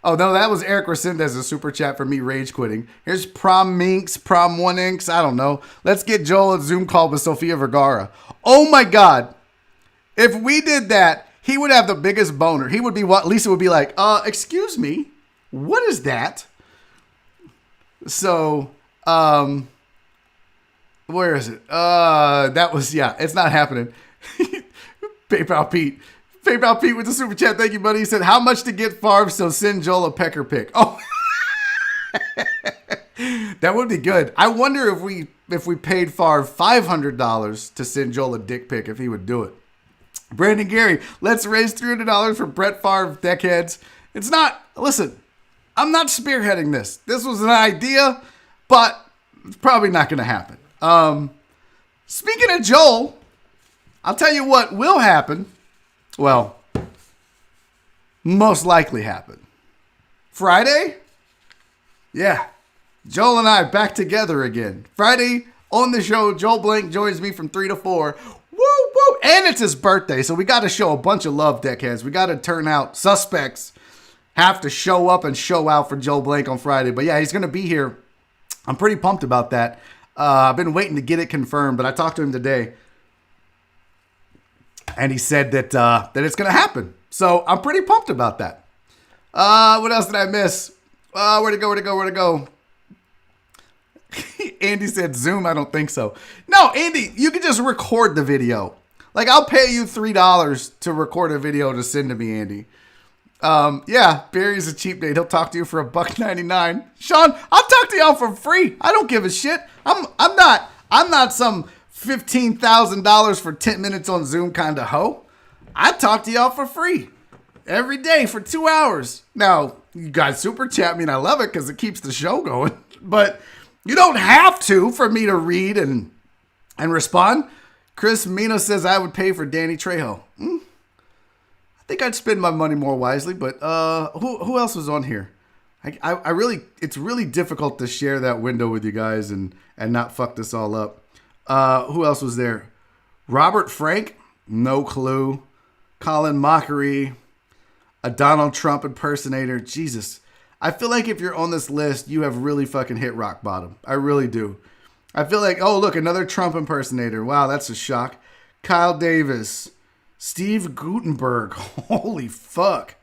Oh, no, that was Eric Resendez's super chat for me rage quitting. Here's Prom Minx, Prom One Inks. I don't know. Let's get Joel a Zoom call with Sofia Vergara. Oh, my God. If we did that, he would have the biggest boner. He would be what Lisa would be like, excuse me, what is that? So, where is it? It's not happening. PayPal Pete with the super chat. Thank you, buddy. He said, how much to get Favre? So send Joel a pecker pick. Oh, that would be good. I wonder if we paid Favre $500 to send Joel a dick pic, if he would do it. Brandon Gary, let's raise $300 for Brett Favre deckheads. Listen, I'm not spearheading this. This was an idea, but it's probably not going to happen. Speaking of Joel, I'll tell you what will happen. Well, most likely happen. Friday? Yeah. Joel and I back together again. Friday on the show, Joel Blank joins me from 3 to 4. Woo, woo. And it's his birthday, so we got to show a bunch of love, deckheads. We got to turn out. Suspects have to show up and show out for Joel Blank on Friday. But yeah, he's going to be here. I'm pretty pumped about that. I've been waiting to get it confirmed, but I talked to him today, and he said that it's going to happen. So I'm pretty pumped about that. What else did I miss? Where'd it go? Andy said Zoom. I don't think so. No, Andy, you can just record the video. Like, I'll pay you $3 to record a video to send to me, Andy. Yeah, Barry's a cheap date. He'll talk to you for $1.99. Sean, I'll talk to y'all for free. I don't give a shit. I'm not some $15,000 for 10 minutes on Zoom kind of hoe. I talk to y'all for free every day for 2 hours. Now, you guys super chat me and I love it because it keeps the show going. But you don't have to for me to read and respond. Chris Mina says I would pay for Danny Trejo. I think I'd spend my money more wisely, but who else was on here? I really, it's really difficult to share that window with you guys and not fuck this all up. Who else was there? Robert Frank, no clue. Colin Mockery, a Donald Trump impersonator. Jesus, I feel like if you're on this list, you have really fucking hit rock bottom. I really do. I feel like, oh look, another Trump impersonator. Wow, that's a shock. Kyle Davis. Steve Gutenberg. Holy fuck.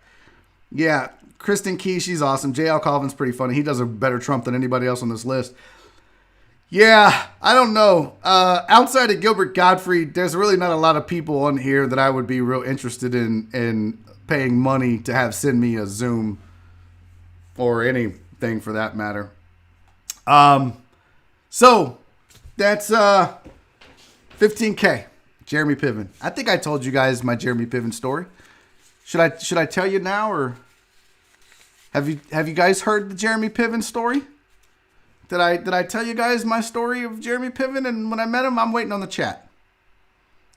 Yeah. Kristen Key, she's awesome. J.L. Colvin's pretty funny. He does a better Trump than anybody else on this list. Yeah, I don't know. Outside of Gilbert Gottfried, there's really not a lot of people on here that I would be real interested in paying money to have send me a Zoom or anything for that matter. So that's $15K. Jeremy Piven. I think I told you guys my Jeremy Piven story. Should I tell you now, or have you guys heard the Jeremy Piven story? Did I tell you guys my story of Jeremy Piven and when I met him? I'm waiting on the chat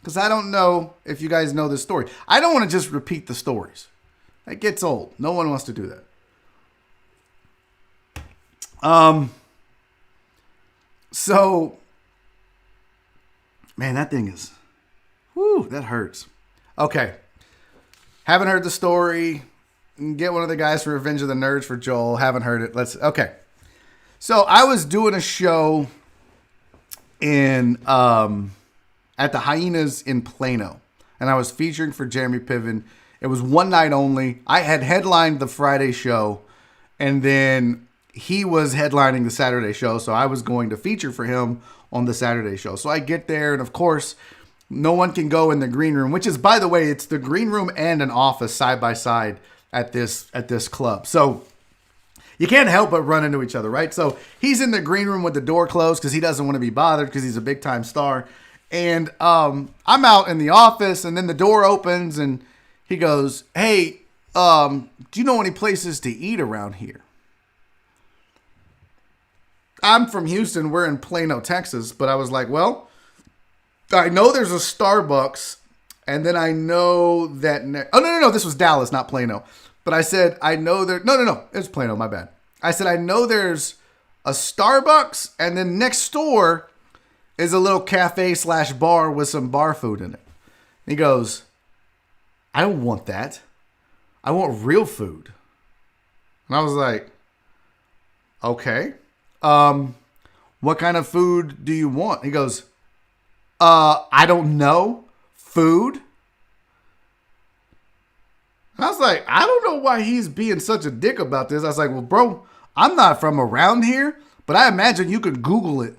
because I don't know if you guys know this story. I don't want to just repeat the stories. That gets old. No one wants to do that. So, man, that thing is. Whew, that hurts. Okay. Haven't heard the story. Get one of the guys from Revenge of the Nerds for Joel. Haven't heard it. Okay. So I was doing a show in at the Hyenas in Plano. And I was featuring for Jeremy Piven. It was one night only. I had headlined the Friday show. And then he was headlining the Saturday show. So I was going to feature for him on the Saturday show. So I get there and of course, no one can go in the green room, which is, by the way, it's the green room and an office side by side at this club. So you can't help but run into each other, right? So he's in the green room with the door closed because he doesn't want to be bothered because he's a big time star. And I'm out in the office and then the door opens and he goes, "Hey, do you know any places to eat around here?" I'm from Houston. We're in Plano, Texas. But I was like, well, I know there's a Starbucks, and then I know that... No. This was Dallas, not Plano. But I said, I know there... No. It's Plano, my bad. I said, I know there's a Starbucks, and then next door is a little cafe/bar with some bar food in it. And he goes, I don't want that. I want real food. And I was like, okay. What kind of food do you want? He goes... I don't know. Food? And I was like, I don't know why he's being such a dick about this. I was like, well, bro, I'm not from around here, but I imagine you could Google it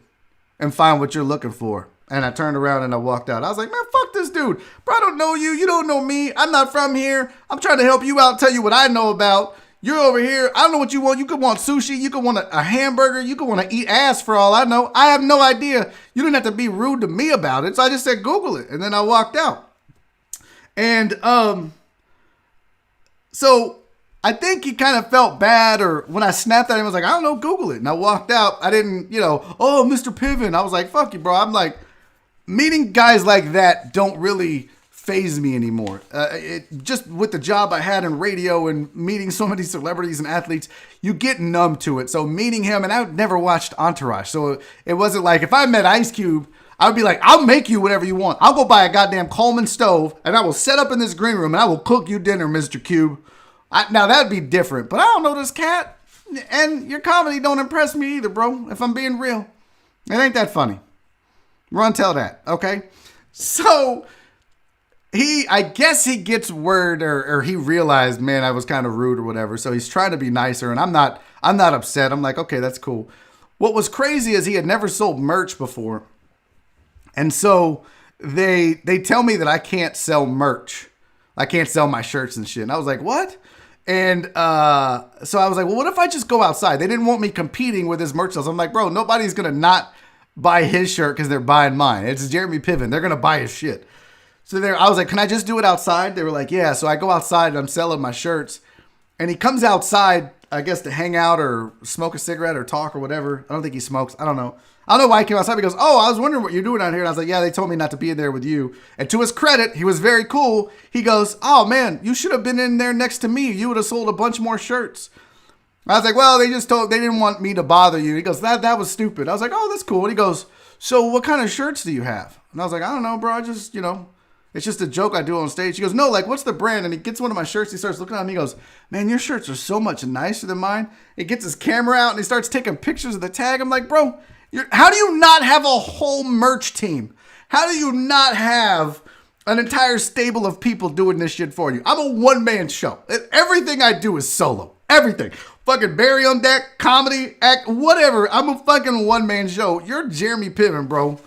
and find what you're looking for. And I turned around and I walked out. I was like, man, fuck this dude. Bro, I don't know you. You don't know me. I'm not from here. I'm trying to help you out, tell you what I know about. You're over here. I don't know what you want. You could want sushi. You could want a hamburger. You could want to eat ass for all I know. I have no idea. You didn't have to be rude to me about it. So I just said, Google it. And then I walked out. And so I think he kind of felt bad, or when I snapped at him, I was like, I don't know, Google it. And I walked out. I didn't, oh, Mr. Piven. I was like, fuck you, bro. I'm like, meeting guys like that don't really faze me anymore. Just with the job I had in radio and meeting so many celebrities and athletes, you get numb to it. So meeting him, and I never watched Entourage, so it wasn't like if I met Ice Cube, I would be like, I'll make you whatever you want. I'll go buy a goddamn Coleman stove and I will set up in this green room and I will cook you dinner, Mr. Cube. Now that'd be different, but I don't know this cat, and your comedy don't impress me either, bro. If I'm being real, It ain't that funny. Run tell that, okay? So I guess he gets word or he realized, man, I was kind of rude or whatever. So he's trying to be nicer, and I'm not upset. I'm like, okay, that's cool. What was crazy is he had never sold merch before. And so they tell me that I can't sell merch. I can't sell my shirts and shit. And I was like, what? And so I was like, well, what if I just go outside? They didn't want me competing with his merch sales. I'm like, bro, nobody's going to not buy his shirt because they're buying mine. It's Jeremy Piven. They're going to buy his shit. So I was like, can I just do it outside? They were like, yeah. So I go outside and I'm selling my shirts. And he comes outside, I guess, to hang out or smoke a cigarette or talk or whatever. I don't think he smokes. I don't know. I don't know why he came outside. He goes, oh, I was wondering what you're doing out here. And I was like, yeah, they told me not to be in there with you. And to his credit, he was very cool. He goes, oh, man, you should have been in there next to me. You would have sold a bunch more shirts. I was like, well, they didn't want me to bother you. He goes, that was stupid. I was like, oh, that's cool. And he goes, so what kind of shirts do you have? And I was like, I don't know, bro. I just, it's just a joke I do on stage. He goes, no, like, what's the brand? And he gets one of my shirts. He starts looking at me. He goes, man, your shirts are so much nicer than mine. He gets his camera out and he starts taking pictures of the tag. I'm like, bro, how do you not have a whole merch team? How do you not have an entire stable of people doing this shit for you? I'm a one-man show. Everything I do is solo. Everything. Fucking Barry on deck, comedy, act, whatever. I'm a fucking one-man show. You're Jeremy Piven, bro.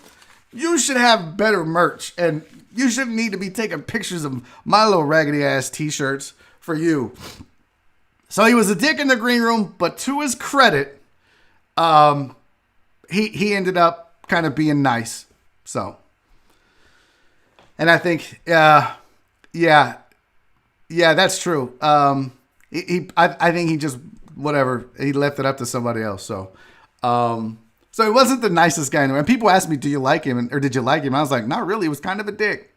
You should have better merch. And you shouldn't need to be taking pictures of my little raggedy-ass t-shirts for you. So he was a dick in the green room, but to his credit, he ended up kind of being nice. So, and I think, yeah, that's true. I think he just, whatever, he left it up to somebody else. So he wasn't the nicest guy. And people asked me, do you like him? Or did you like him? I was like, not really. He was kind of a dick.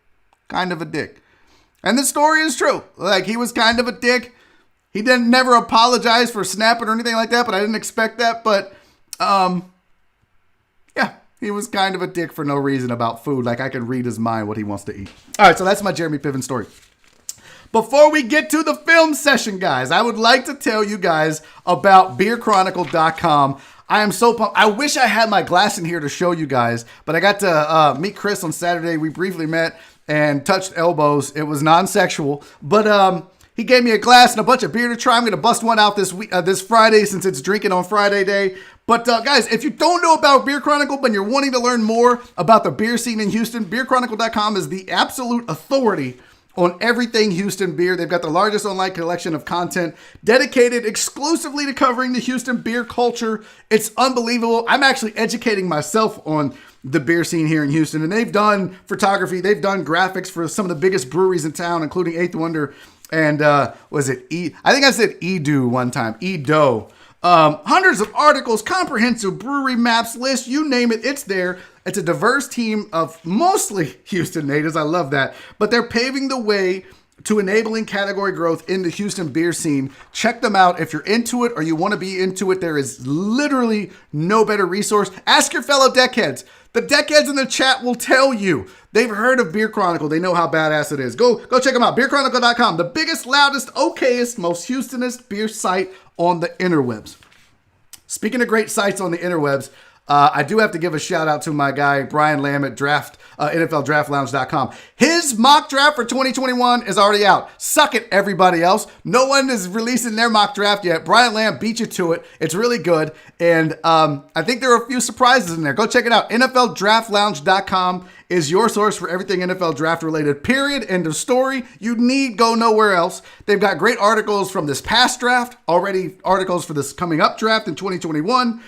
And the story is true. Like, he was kind of a dick. He never apologize for snapping or anything like that, but I didn't expect that. But, yeah, he was kind of a dick for no reason about food. Like, I can read his mind what he wants to eat. All right, so that's my Jeremy Piven story. Before we get to the film session, guys, I would like to tell you guys about beerchronicle.com. I am so pumped. I wish I had my glass in here to show you guys, but I got to meet Chris on Saturday. We briefly met and touched elbows. It was non-sexual, but he gave me a glass and a bunch of beer to try. I'm going to bust one out this Friday since it's drinking on Friday day. But guys, if you don't know about Beer Chronicle, but you're wanting to learn more about the beer scene in Houston, beerchronicle.com is the absolute authority on everything Houston beer. They've got the largest online collection of content dedicated exclusively to covering the Houston beer culture. It's unbelievable. I'm actually educating myself on the beer scene here in Houston, and they've done photography. They've done graphics for some of the biggest breweries in town, including Eighth Wonder and I think I said Edo one time. Edo. Hundreds of articles, comprehensive brewery maps, lists, you name it, it's there. It's a diverse team of mostly Houston natives. I love that. But they're paving the way to enabling category growth in the Houston beer scene. Check them out. If you're into it or you want to be into it, there is literally no better resource. Ask your fellow deckheads. The deckheads in the chat will tell you. They've heard of Beer Chronicle. They know how badass it is. Go check them out. BeerChronicle.com. The biggest, loudest, okayest, most Houstonist beer site on the interwebs. Speaking of great sites on the interwebs, I do have to give a shout out to my guy, Brian Lamb at NFLDraftLounge.com. His mock draft for 2021 is already out. Suck it, everybody else. No one is releasing their mock draft yet. Brian Lamb beat you to it. It's really good. And I think there are a few surprises in there. Go check it out. NFLDraftLounge.com is your source for everything NFL draft related, period. End of story. You need go nowhere else. They've got great articles from this past draft, already articles for this coming up draft in 2021.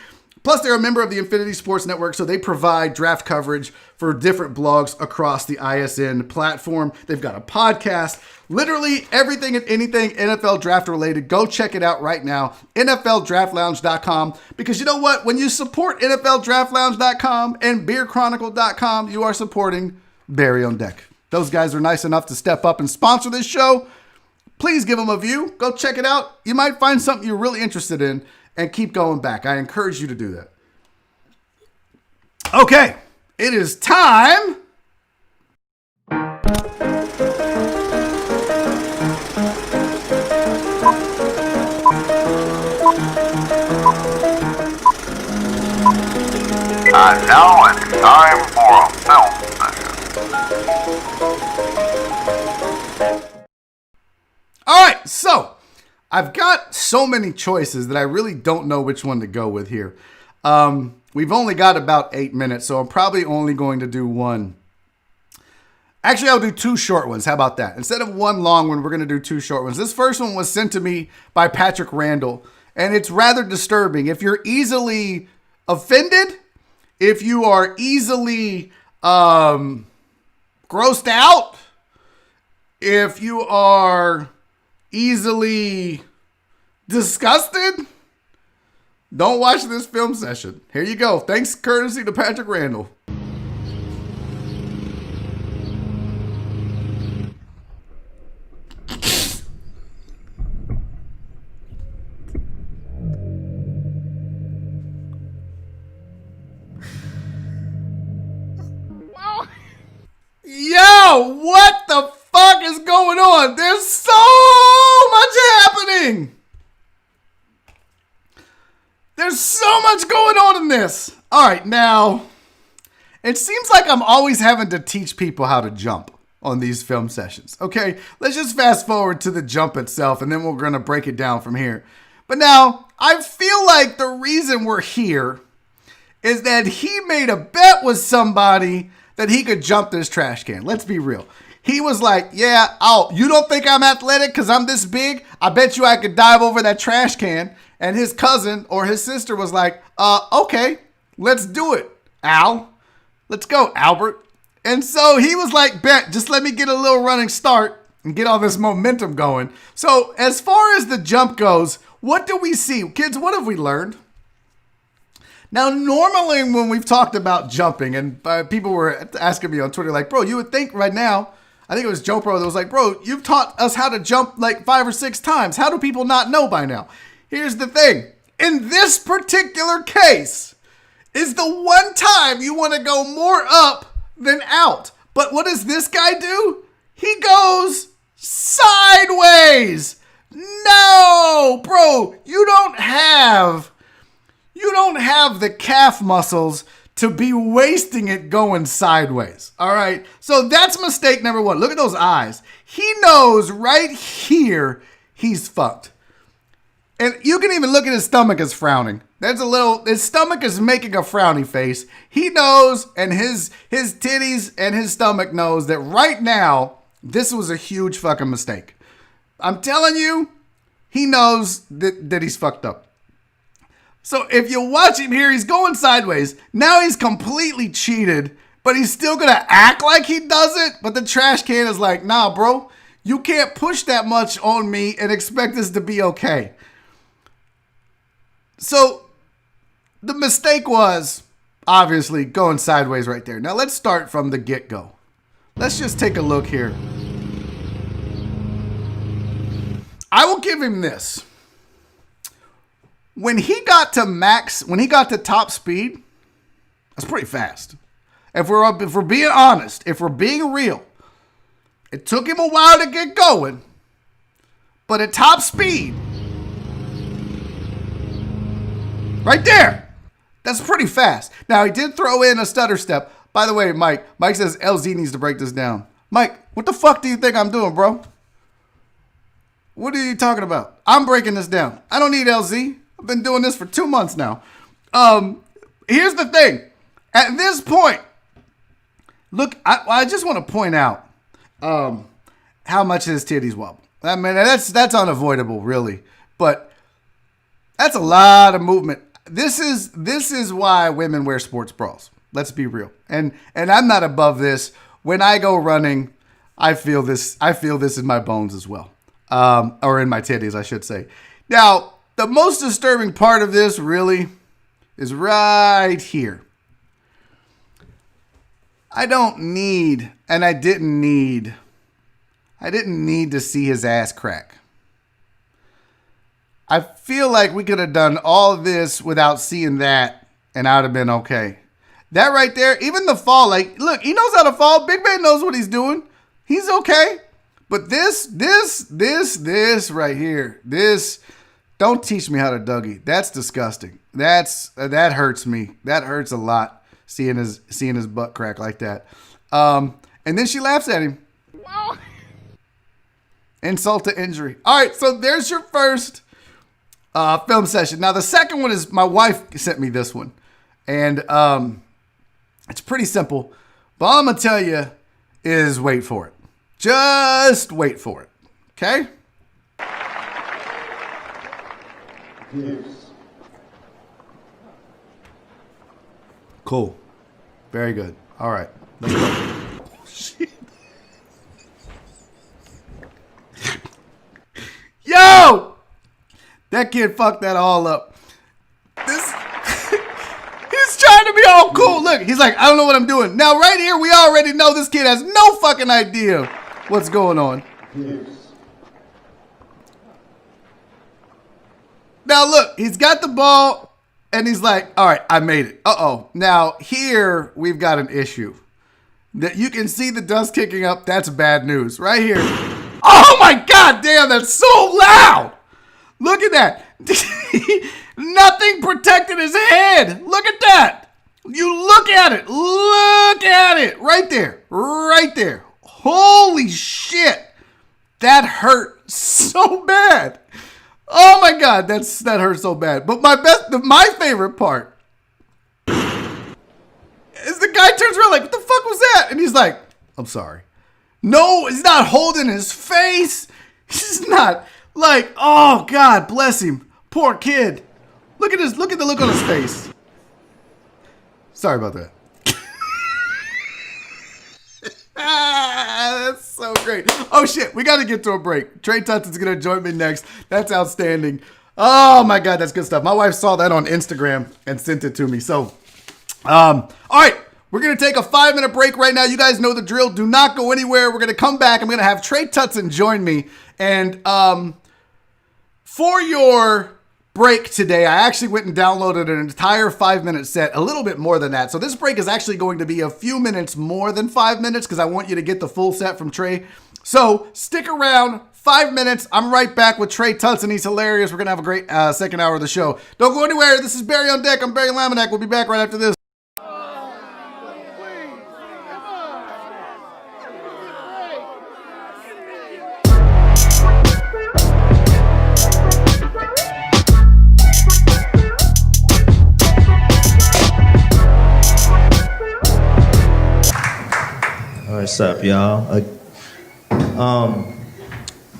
Plus, they're a member of the Infinity Sports Network, so they provide draft coverage for different blogs across the ISN platform. They've got a podcast, literally everything and anything NFL draft related. Go check it out right now, NFLDraftLounge.com. Because you know what? When you support NFLDraftLounge.com and BeerChronicle.com, you are supporting Barry on Deck. Those guys are nice enough to step up and sponsor this show. Please give them a view. Go check it out. You might find something you're really interested in. And keep going back. I encourage you to do that. Okay, it is time. And now it's time for a film session. Alright, so I've got so many choices that I really don't know which one to go with here. We've only got about 8 minutes, so I'm probably only going to do one. Actually, I'll do 2 short ones. How about that? Instead of one long one, we're going to do 2 short ones. This first one was sent to me by Patrick Randall, and it's rather disturbing. If you're easily offended, if you are easily grossed out, if you are easily disgusted, don't watch this film session. Here you go. Thanks courtesy to Patrick Randall. Yo, what the fuck is going on? There's so much happening. There's so much going on in this. All right, now, it seems like I'm always having to teach people how to jump on these film sessions. Okay, let's just fast forward to the jump itself, and then we're going to break it down from here. But now, I feel like the reason we're here is that he made a bet with somebody that he could jump this trash can. Let's be real. He was like, yeah, you don't think I'm athletic because I'm this big? I bet you I could dive over that trash can. And his cousin or his sister was like, okay, let's do it, Al. Let's go, Albert. And so he was like, bet, just let me get a little running start and get all this momentum going. So as far as the jump goes, what do we see? Kids, what have we learned? Now, normally when we've talked about jumping, and people were asking me on Twitter, like, bro, you would think right now, I think it was Joe Pro that was like, bro, you've taught us how to jump like 5 or 6 times. How do people not know by now? Here's the thing. In this particular case, is the one time you want to go more up than out. But what does this guy do? He goes sideways. No, bro, you don't have the calf muscles to be wasting it going sideways. All right. So that's mistake number 1. Look at those eyes. He knows right here he's fucked. And you can even look at his stomach as frowning. His stomach is making a frowny face. He knows, and his titties and his stomach knows that right now, this was a huge fucking mistake. I'm telling you, he knows that he's fucked up. So if you watch him here, he's going sideways. Now he's completely cheated, but he's still going to act like he does it. But the trash can is like, nah, bro, you can't push that much on me and expect this to be okay. So the mistake was obviously going sideways right there. Now let's start from the get-go. Let's just take a look here. I will give him this. When he got to top speed, that's pretty fast. If we're being honest, if we're being real, it took him a while to get going, but at top speed, right there, that's pretty fast. Now, he did throw in a stutter step. By the way, Mike says LZ needs to break this down. Mike, what the fuck do you think I'm doing, bro? What are you talking about? I'm breaking this down. I don't need LZ. I've been doing this for 2 months now. Here's the thing. At this point, look, I just want to point out how much his titties wobble. I mean, that's unavoidable, really. But that's a lot of movement. This is why women wear sports bras. Let's be real. And I'm not above this. When I go running, I feel this in my bones as well. Or in my titties, I should say. Now, the most disturbing part of this really is right here. I didn't need to see his ass crack. I feel like we could have done all of this without seeing that, and I'd have been okay. That right there, even the fall, like, look, he knows how to fall. Big Man knows what he's doing. He's okay. But this right here, don't teach me how to Dougie. That's disgusting. That hurts me. That hurts a lot. seeing his butt crack like that. And then she laughs at him. Insult to injury. All right, so there's your first film session. Now, the second one is my wife sent me this one. And it's pretty simple. But all I'm going to tell you is wait for it. Just wait for it. Okay? Yes. Cool. Very good. All right. Let's go. Oh, shit. Yo! That kid fucked that all up. He's trying to be all cool. Look, he's like, I don't know what I'm doing. Now, right here, we already know this kid has no fucking idea what's going on. Yes. Now, look, he's got the ball, and he's like, all right, I made it. Uh-oh. Now, here, we've got an issue. That you can see the dust kicking up. That's bad news. Right here. Oh, my God, damn, that's so loud. Look at that. Nothing protected his head. Look at that. You look at it. Look at it. Right there. Right there. Holy shit. That hurt so bad. Oh my God, that hurt so bad. But my favorite part is the guy turns around like, what the fuck was that? And he's like, I'm sorry. No, he's not holding his face. He's not like, oh God, bless him. Poor kid. Look at the look on his face. Sorry about that. That's so great. Oh shit, we got to get to a break. Tre Tutson's going to join me next. That's outstanding. Oh my God, that's good stuff. My wife saw that on Instagram and sent it to me. So, all right, we're going to take a 5-minute break right now. You guys know the drill. Do not go anywhere. We're going to come back. I'm going to have Tre Tutson join me. And for your break today, I actually went and downloaded an entire 5-minute set, a little bit more than that. So this break is actually going to be a few minutes more than 5 minutes because I want you to get the full set from Tre. So stick around, 5 minutes. I'm right back with Tre Tutson. He's hilarious. We're going to have a great second hour of the show. Don't go anywhere. This is Barry on Deck. I'm Barry Laminack. We'll be back right after this. What's up, y'all?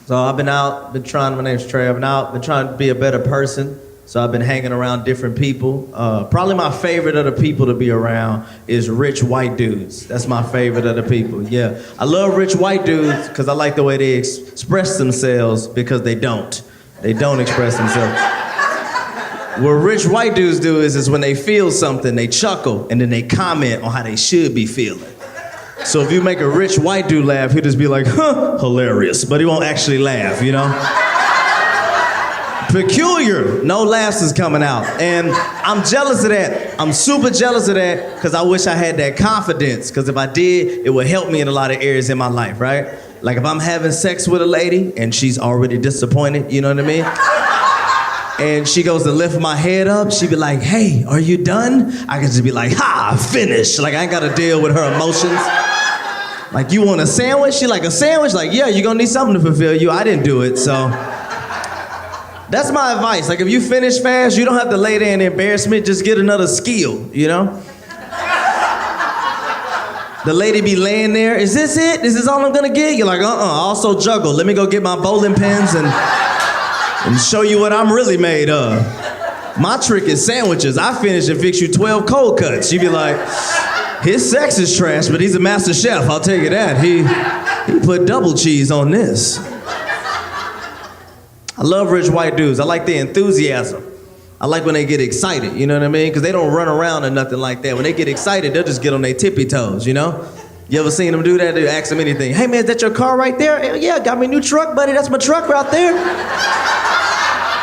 So I've been trying, my name's Tre, been trying to be a better person. So I've been hanging around different people. Probably my favorite of the people to be around is rich white dudes. That's my favorite of the people, yeah. I love rich white dudes because I like the way they express themselves because they don't. They don't express themselves. What rich white dudes do is when they feel something, they chuckle and then they comment on how they should be feeling. So if you make a rich white dude laugh, he'll just be like, huh, hilarious. But he won't actually laugh, you know? Peculiar, no laughs is coming out. And I'm jealous of that. I'm super jealous of that because I wish I had that confidence. Because if I did, it would help me in a lot of areas in my life, right? Like if I'm having sex with a lady and she's already disappointed, you know what I mean? And she goes to lift my head up, she'd be like, hey, are you done? I can just be like, ha, finished. Like I ain't gotta deal with her emotions. Like, you want a sandwich? She like, a sandwich? Like, yeah, you're gonna need something to fulfill you. I didn't do it, so. That's my advice. Like, if you finish fast, you don't have to lay there in embarrassment, just get another skill, you know? The lady be laying there, is this it? Is this all I'm gonna get? You're like, I also juggle. Let me go get my bowling pins and show you what I'm really made of. My trick is sandwiches. I finish and fix you 12 cold cuts. You be like, his sex is trash, but he's a master chef, I'll tell you that. He put double cheese on this. I love rich white dudes. I like their enthusiasm. I like when they get excited, you know what I mean? Because they don't run around or nothing like that. When they get excited, they'll just get on their tippy toes, you know? You ever seen them do that? They ask them anything. Hey man, is that your car right there? Hell yeah, got me a new truck, buddy. That's my truck right there.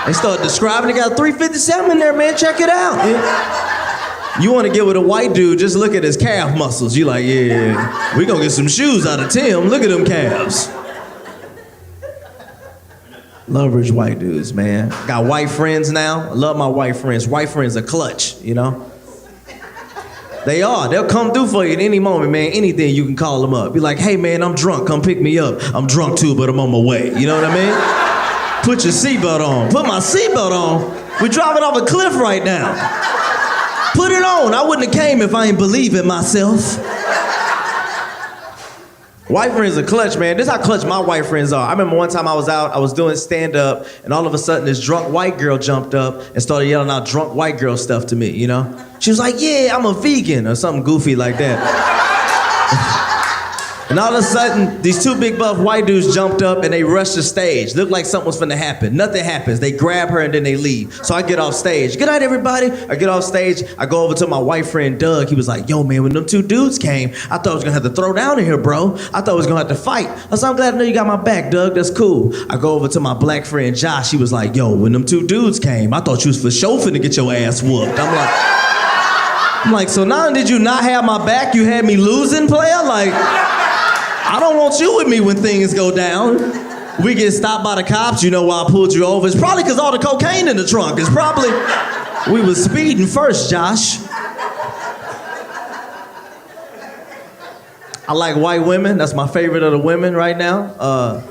They start describing, they got a 357 in there, man. Check it out. Yeah. You want to get with a white dude, just look at his calf muscles. You like, yeah, we gonna get some shoes out of Tim. Look at them calves. Love rich white dudes, man. Got white friends now. I love my white friends. White friends are clutch, you know? They are. They'll come through for you at any moment, man. Anything, you can call them up. Be like, hey, man, I'm drunk. Come pick me up. I'm drunk too, but I'm on my way. You know what I mean? Put your seatbelt on. Put my seatbelt on. We're driving off a cliff right now. Put it on. I wouldn't have came if I ain't believe in myself. White friends are clutch, man. This is how clutch my white friends are. I remember one time I was out, I was doing stand-up, and all of a sudden this drunk white girl jumped up and started yelling out drunk white girl stuff to me, you know? She was like, yeah, I'm a vegan, or something goofy like that. And all of a sudden, these two big buff white dudes jumped up and they rushed the stage. Looked like something was finna happen. Nothing happens. They grab her and then they leave. So I get off stage. Good night, everybody. I get off stage. I go over to my white friend, Doug. He was like, yo, man, when them two dudes came, I thought I was gonna have to throw down in here, bro. I thought I was gonna have to fight. I said, I'm glad to know you got my back, Doug. That's cool. I go over to my black friend, Josh. He was like, yo, when them two dudes came, I thought you was for sure finna get your ass whooped. I'm like, so not only did you not have my back, you had me losing, player? Like, I don't want you with me when things go down. We get stopped by the cops, you know why I pulled you over. It's probably because all the cocaine in the trunk. It's probably, we was speeding first, Josh. I like white women. That's my favorite of the women right now.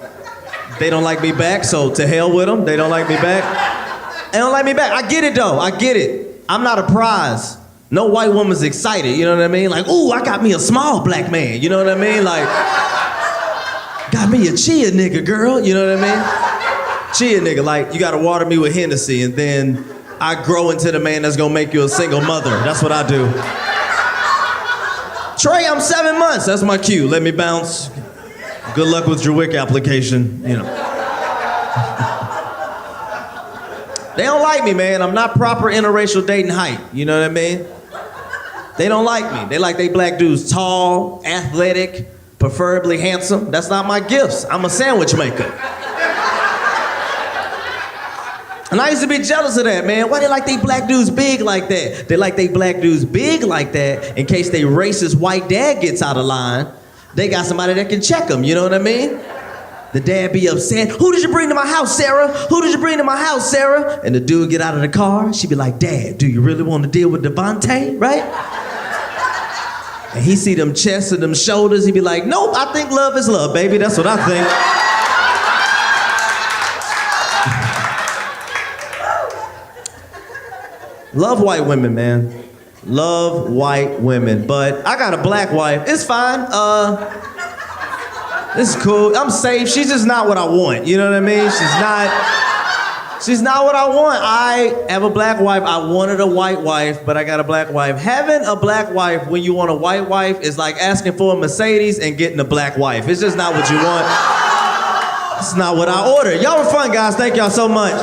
They don't like me back, so to hell with them. They don't like me back. They don't like me back. I get it, though. I get it. I'm not a prize. No white woman's excited, you know what I mean? Like, ooh, I got me a small black man, you know what I mean? Like, got me a chia nigga, girl, you know what I mean? Chia nigga, like, you gotta water me with Hennessy, and then I grow into the man that's gonna make you a single mother. That's what I do. Trey, I'm 7 months, that's my cue. Let me bounce. Good luck with your WIC application, you know. They don't like me, man. I'm not proper interracial dating height, you know what I mean? They don't like me. They like they black dudes tall, athletic, preferably handsome. That's not my gifts. I'm a sandwich maker. And I used to be jealous of that, man. Why they like they black dudes big like that? They like they black dudes big like that in case they racist white dad gets out of line. They got somebody that can check them, you know what I mean? The dad be upset. Who did you bring to my house, Sarah? Who did you bring to my house, Sarah? And the dude get out of the car. She be like, Dad, do you really want to deal with Devontae, right? And he see them chests and them shoulders. He be like, nope, I think love is love, baby. That's what I think. Love white women, man. Love white women. But I got a black wife. It's fine. It's cool. I'm safe. She's just not what I want. You know what I mean? She's not what I want. I have a black wife. I wanted a white wife, but I got a black wife. Having a black wife when you want a white wife is like asking for a Mercedes and getting a black wife. It's just not what you want. It's not what I ordered. Y'all were fun, guys. Thank y'all so much.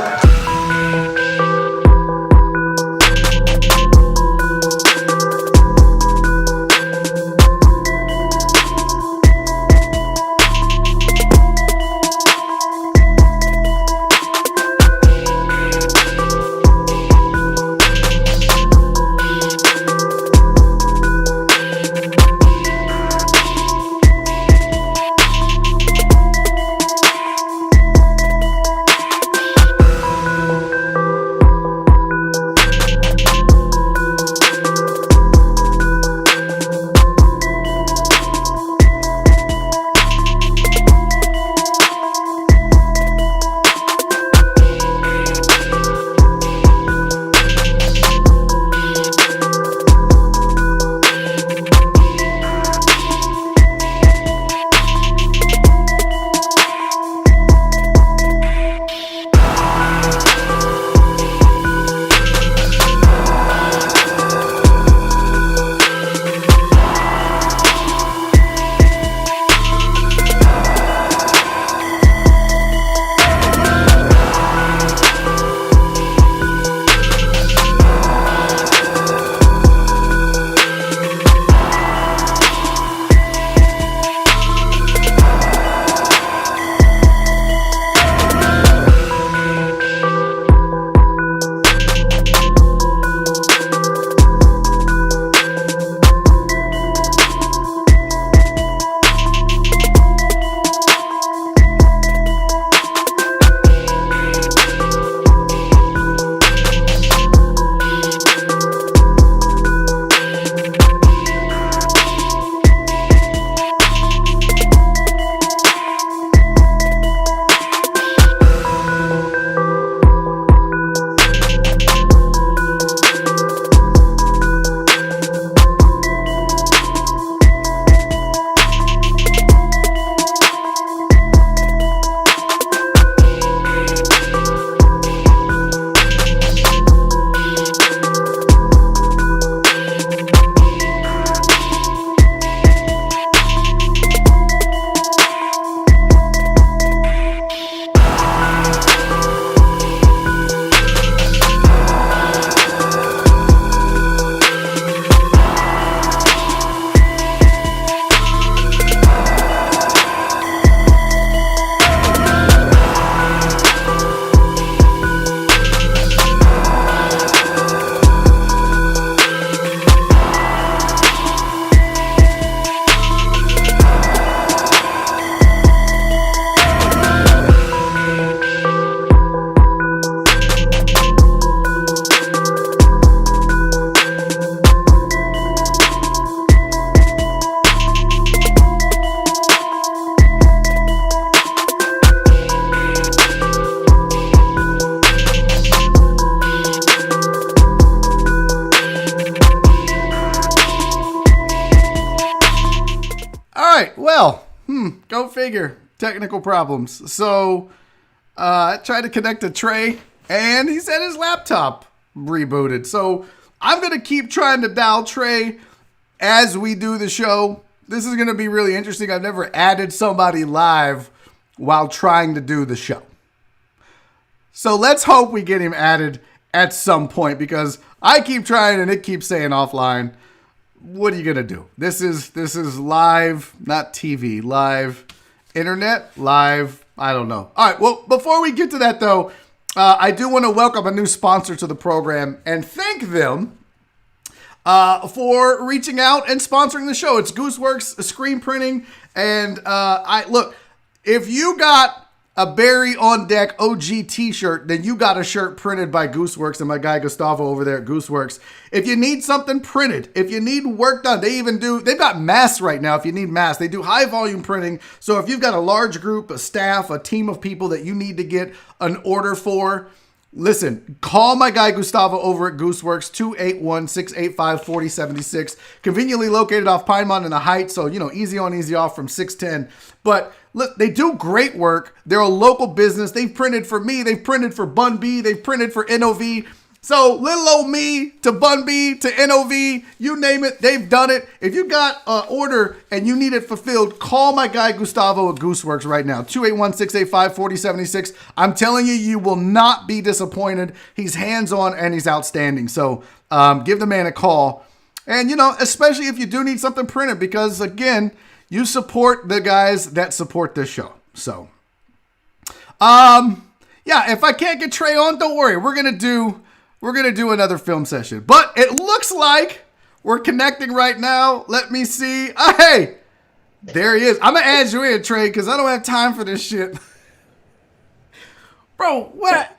All right. Well, go figure. Technical problems. So I tried to connect to Trey, and he said his laptop rebooted. So I'm going to keep trying to dial Trey as we do the show. This is going to be really interesting. I've never added somebody live while trying to do the show. So let's hope we get him added at some point, because I keep trying and it keeps saying offline. What are you going to do? This is live, not TV, live internet, live, I don't know. All right, well, before we get to that, though, I do want to welcome a new sponsor to the program and thank them for reaching out and sponsoring the show. It's Gooseworks Screen Printing, and look, if you got a Barry on Deck OG t-shirt, then you got a shirt printed by Gooseworks and my guy Gustavo over there at Gooseworks. If you need something printed, if you need work done, they've got masks right now. If you need masks, they do high volume printing. So if you've got a large group, a staff, a team of people that you need to get an order for, listen, call my guy Gustavo over at Gooseworks, 281-685-4076. Conveniently located off Pinemont in the Heights, so, easy on, easy off from 610. But look, they do great work. They're a local business. They've printed for me. They've printed for Bun B. They've printed for NOV. So little old me to Bun B to NOV, you name it, they've done it. If you got an order and you need it fulfilled, call my guy Gustavo at Gooseworks right now, 281-685-4076. I'm telling you, you will not be disappointed. He's hands-on and he's outstanding. So give the man a call. And, especially if you do need something printed, because, again, you support the guys that support this show. So, if I can't get Trey on, don't worry. We're going to do another film session. But it looks like we're connecting right now. Let me see. Hey, there he is. I'm going to add you in, Trey, because I don't have time for this shit. Bro, what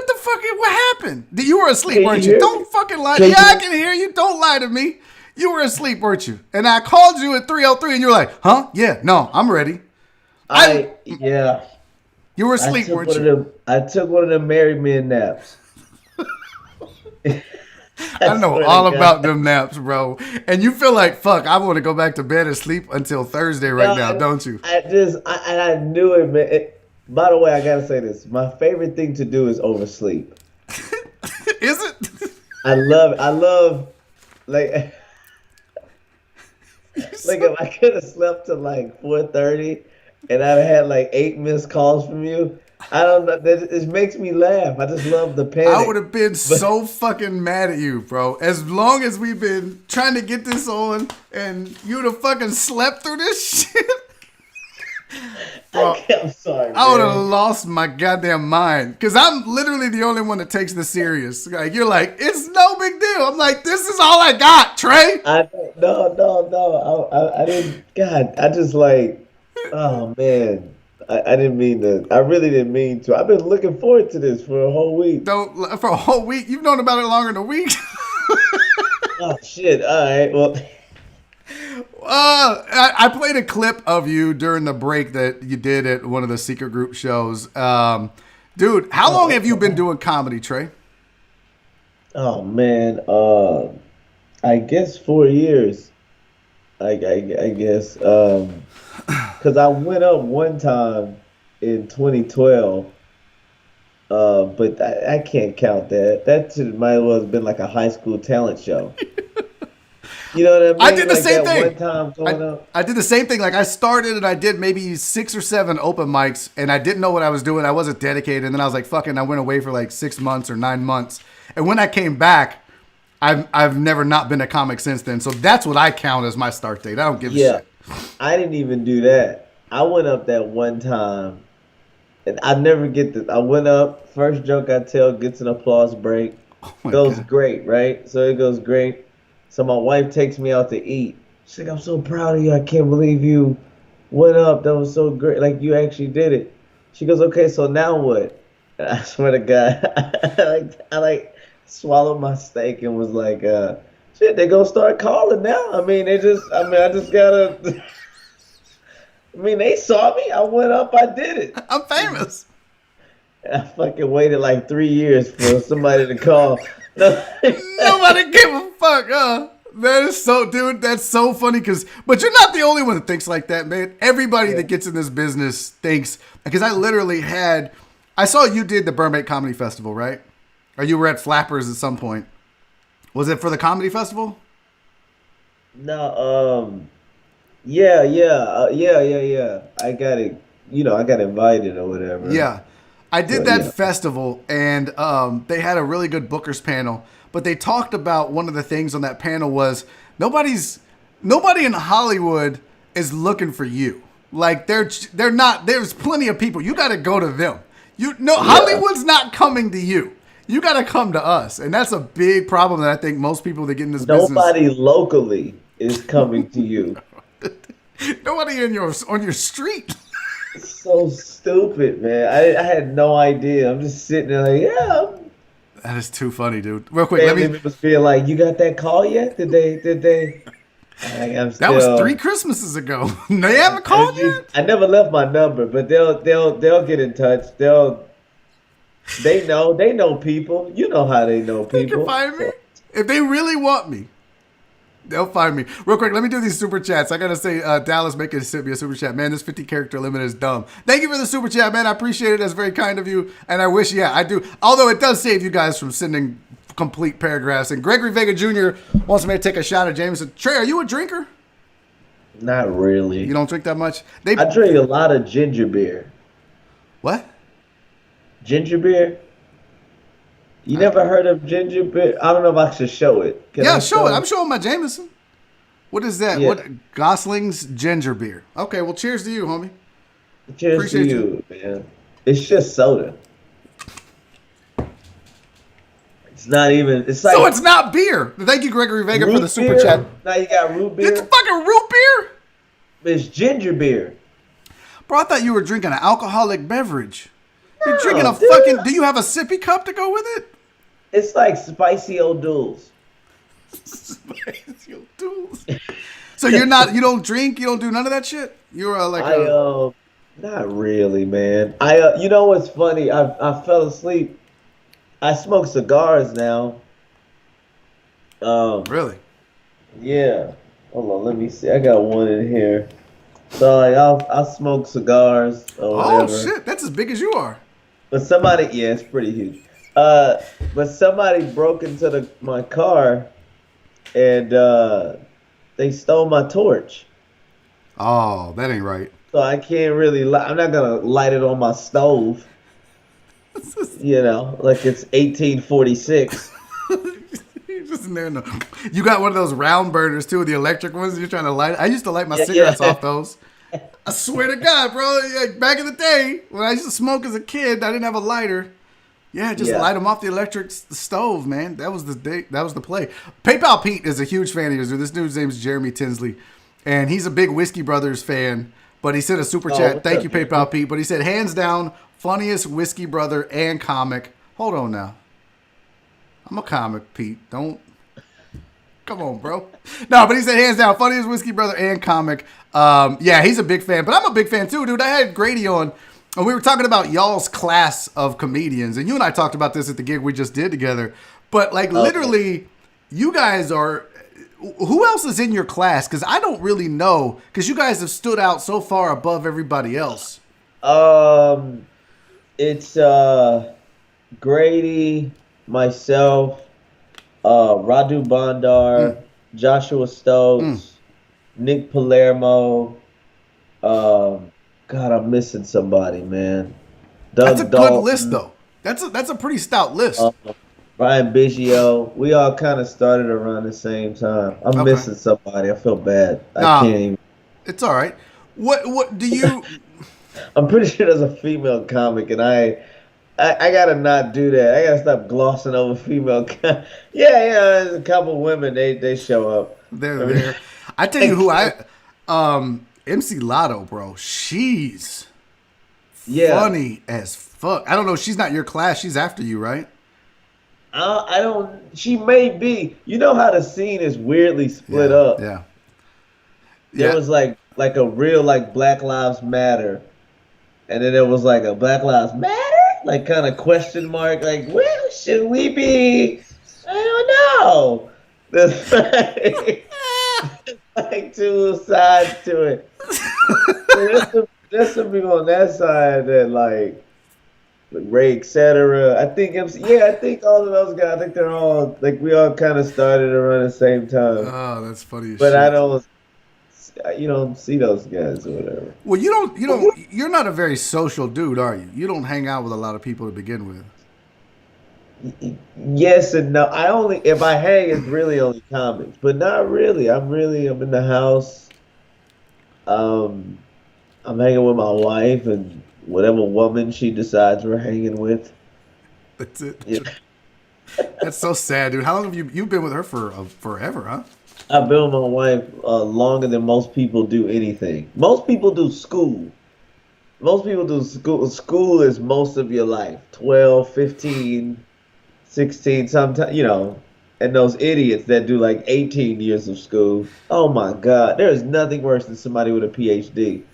the fuck? What happened? You were asleep, weren't you? Don't fucking lie. Yeah, I can hear you. Don't lie to me. You were asleep, weren't you? And I called you at 3:03, and you're like, huh? Yeah, no, I'm ready. Yeah. You were asleep, weren't you? I took one of them married men naps. I know all about them naps, bro. And you feel like, fuck, I want to go back to bed and sleep until Thursday now, don't you? I knew it, man. By the way, I got to say this. My favorite thing to do is oversleep. Is it? I love, like if I could have slept till like 4:30 and I'd had like 8 missed calls from you, I don't know. It makes me laugh. I just love the panic. I would have been so fucking mad at you, bro. As long as we've been trying to get this on and you'd have fucking slept through this shit. Bro, I'm sorry, I would have lost my goddamn mind. Because I'm literally the only one that takes this serious. Like, you're like, it's no big deal. I'm like, this is all I got, Trey. No. I didn't. God, I just like, oh, man. I didn't mean to. I really didn't mean to. I've been looking forward to this for a whole week. No, for a whole week? You've known about it longer than a week? Oh, shit. All right. Well. I played a clip of you during the break that you did at one of the secret group shows. Dude, how long have you been doing comedy, Trey? Oh, man. I guess 4 years. I guess. Because I went up one time in 2012. But I can't count that. That might as well have been like a high school talent show. You know what I mean? I did the same thing. One time going up. I did the same thing. Like, I started and I did maybe 6 or 7 open mics, and I didn't know what I was doing. I wasn't dedicated. And then I was like, fucking, I went away for like 6 months or 9 months. And when I came back, I've never not been a comic since then. So that's what I count as my start date. I don't give a shit. I didn't even do that. I went up that one time, and I never get this. I went up, first joke I tell gets an applause break. Goes great, right? So it goes great. So my wife takes me out to eat. She's like, I'm so proud of you. I can't believe you went up. That was so great. Like, you actually did it. She goes, okay, so now what? And I swear to God, I swallowed my steak and was like, shit, they gonna start calling now. I just gotta. They saw me. I went up. I did it. I'm famous. And I fucking waited like 3 years for somebody to call. Nobody give a fuck, huh? That is so, dude. That's so funny but you're not the only one that thinks like that, man. Everybody that gets in this business thinks, because I saw you did the Burbank Comedy Festival, right? Or you were at Flappers at some point. Was it for the comedy festival? No, yeah. I got it. I got invited or whatever. Yeah. I did that festival, and they had a really good bookers panel. But they talked about one of the things on that panel was nobody in Hollywood is looking for you. Like they're not. There's plenty of people. You got to go to them. Hollywood's not coming to you. You got to come to us, and that's a big problem that I think most people that get in this business. Nobody locally is coming to you. Nobody on your street. It's so stupid, man. I had no idea. I'm just sitting there like, yeah. That is too funny, dude. Real quick, Family members feel like, you got that call yet? Did they? That was 3 Christmases ago. They haven't called yet? I never left my number, but they'll get in touch. They know people. You know how they know people. They can find me. If they really want me, they'll find me. Real quick, let me do these super chats. I gotta say, Dallas making send me a super chat. Man, this 50 character limit is dumb. Thank you for the super chat, man. I appreciate it. That's very kind of you. And I wish, I do. Although it does save you guys from sending complete paragraphs. And Gregory Vega Jr. wants me to take a shot at Jameson. Trey, are you a drinker? Not really. You don't drink that much? I drink a lot of ginger beer. What? Ginger beer? You never heard of ginger beer? I don't know if I should show it. Show it. I'm showing my Jameson. What is that? Yeah. What? Gosling's ginger beer. Okay, well, cheers to you, homie. Cheers Appreciate to you, man. It's just soda. It's not even. It's like. So it's not beer. Thank you, Gregory Vega, for the super chat. Now you got root beer. It's fucking root beer. It's ginger beer. Bro, I thought you were drinking an alcoholic beverage. You're drinking a fucking. Do you have a sippy cup to go with it? It's like spicy O'Doul's. Spicy O'Doul's. So you're not. You don't drink. You don't do none of that shit. You're not really, man. You know what's funny? I fell asleep. I smoke cigars now. Really? Yeah. Hold on, let me see. I got one in here. So I'll smoke cigars or whatever. Oh shit, that's as big as you are. But somebody, it's pretty huge. But somebody broke into my car, and they stole my torch. Oh, that ain't right. So I can't really. I'm not gonna light it on my stove. Like it's 1846. You're just in there. You got one of those round burners too, the electric ones. You're trying to light. I used to light my cigarettes off those. I swear to God, bro. Back in the day when I used to smoke as a kid, I didn't have a lighter. Light them off the electric stove, man. That was the day. That was the play. PayPal Pete is a huge fan of yours. This dude's name is Jeremy Tinsley, and he's a big Whiskey Brothers fan. But he said a super chat. Thank you, PayPal Pete. But he said, hands down, funniest Whiskey Brother and comic. Hold on now. I'm a comic, Pete. Don't. Come on, bro. No, but he said, hands down, funniest Whiskey Brother and comic. He's a big fan. But I'm a big fan too, dude. I had Grady on, and we were talking about y'all's class of comedians. And you and I talked about this at the gig we just did together. But, literally, you guys are... Who else is in your class? Because I don't really know. Because you guys have stood out so far above everybody else. It's Grady, myself, Radu Bandar, Joshua Stokes, Nick Palermo. God, I'm missing somebody, man. Doug That's a Dalton, good list, though. That's a pretty stout list. Brian Biggio. We all kind of started around the same time. I'm missing somebody. I feel bad. I can't even. It's all right. What do you... I'm pretty sure there's a female comic, and I gotta not do that. I gotta stop glossing over female. There's a couple women. They show up. They're there. I tell you who MC Lotto, bro. She's funny as fuck. I don't know. She's not your class. She's after you, right? I don't. She may be. You know how the scene is weirdly split up. Yeah. There was like a real Black Lives Matter, and then there was like a Black Lives Matter, kind of question mark, well, should we be? I don't know. There's like two sides to it. There's some people on that side that like Ray, etc. I think I think all of those guys. I think they're all like we all kind of started around the same time. Oh, that's funny as but shit. I don't. You don't see those guys or whatever. Well, you're not a very social dude, are you? You don't hang out with a lot of people to begin with. Yes and no. If I hang, it's really only comics, but not really. I'm in the house. I'm hanging with my wife and whatever woman she decides we're hanging with. That's it. Yeah. That's so sad, dude. How long have you've been with her for forever, huh? I've been with my wife longer than most people do anything. Most people do school. Most people do school. School is most of your life. 12, 15, 16, sometimes, and those idiots that do like 18 years of school. Oh my God. There is nothing worse than somebody with a PhD.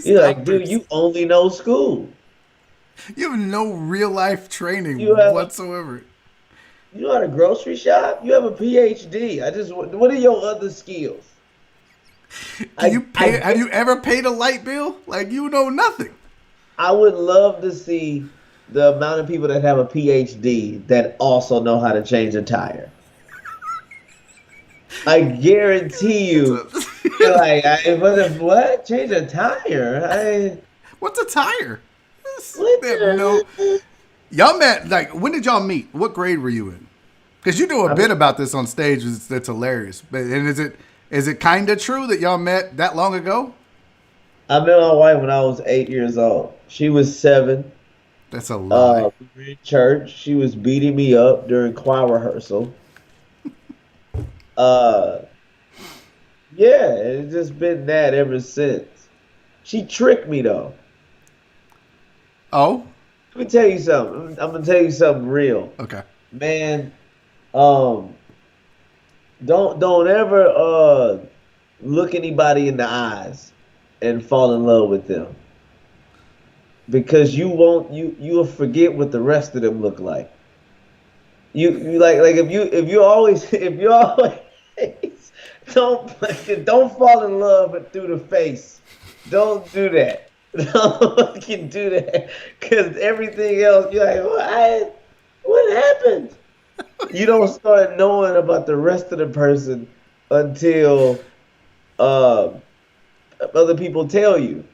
You're like, dude, you only know school. You have no real life training whatsoever. You know how to grocery shop? You have a PhD. What are your other skills? Have you ever paid a light bill? Like, you know nothing. I would love to see the amount of people that have a PhD that also know how to change a tire. I guarantee you. Like, what? Change a tire? What's a tire? Y'all met, like, when did y'all meet? What grade were you in? Because you do a bit about this on stage that's hilarious. And is it kind of true that y'all met that long ago? I met my wife when I was 8 years old. She was 7. That's a lie. We were in church. She was beating me up during choir rehearsal. Yeah, it's just been that ever since. She tricked me, though. Oh? Let me tell you something. I'm gonna tell you something real. Okay. Man, don't ever look anybody in the eyes and fall in love with them. Because you'll forget what the rest of them look like. You if you always don't fall in love through the face. Don't do that. Don't fucking do that, because everything else you're like, what happened? You don't start knowing about the rest of the person until other people tell you.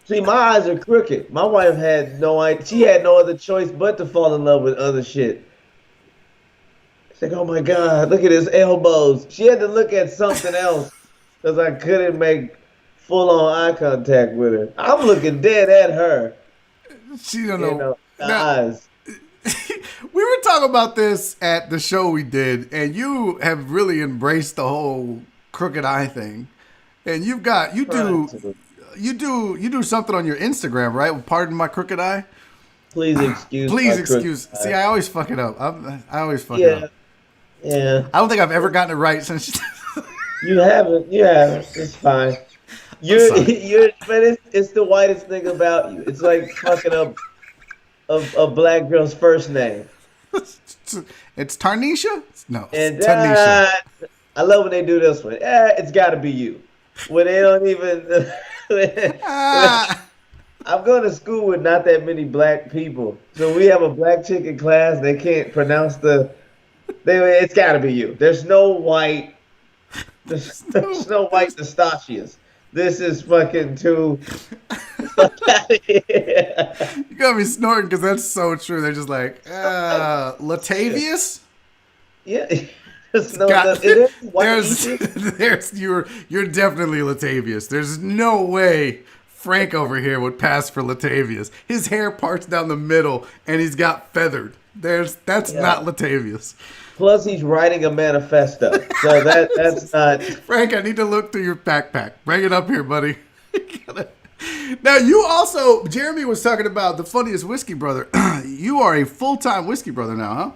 See, my eyes are crooked. My wife had no idea. She had no other choice but to fall in love with other shit. She's like, oh my God, look at his elbows. She had to look at something else because I couldn't make full-on eye contact with her. I'm looking dead at her. She don't know. Eyes. We were talking about this at the show we did, and you have really embraced the whole crooked eye thing. And you do something on your Instagram, right? Pardon my crooked eye. Please excuse. See, I always fuck it up. I always fuck it up. Yeah. I don't think I've ever gotten it right since. You haven't. It's fine. But it's the whitest thing about you. It's like fucking up a black girl's first name. It's Tarnisha? No, it's Tanisha. I love when they do this one. It's got to be you. When they don't even. I'm going to school with not that many black people, so we have a black chick in class. They can't pronounce it's got to be you. There's no white. There's no white Nastachias. This is fucking too. You got me snorting because that's so true. They're just like, Latavius? Yeah. You're definitely Latavius. There's no way Frank over here would pass for Latavius. His hair parts down the middle and he's got feathered. That's not Latavius. Plus, he's writing a manifesto, so that's not. Frank, I need to look through your backpack. Bring it up here, buddy. Now, you also, Jeremy was talking about the funniest whiskey brother. You are a full-time whiskey brother now,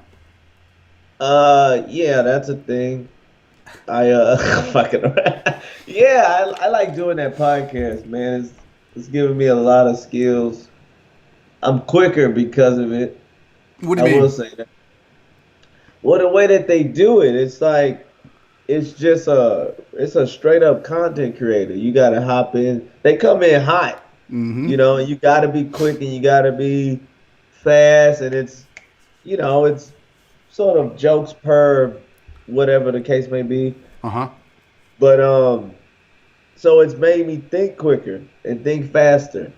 huh? Yeah, that's a thing. Fucking. Yeah, I like doing that podcast, man. It's giving me a lot of skills. I'm quicker because of it. What do you mean? I will say that. Well, the way that they do it, it's like it's a straight up content creator. You gotta hop in. They come in hot, and you gotta be quick and you gotta be fast, and it's sort of jokes per whatever the case may be. But so it's made me think quicker and think faster.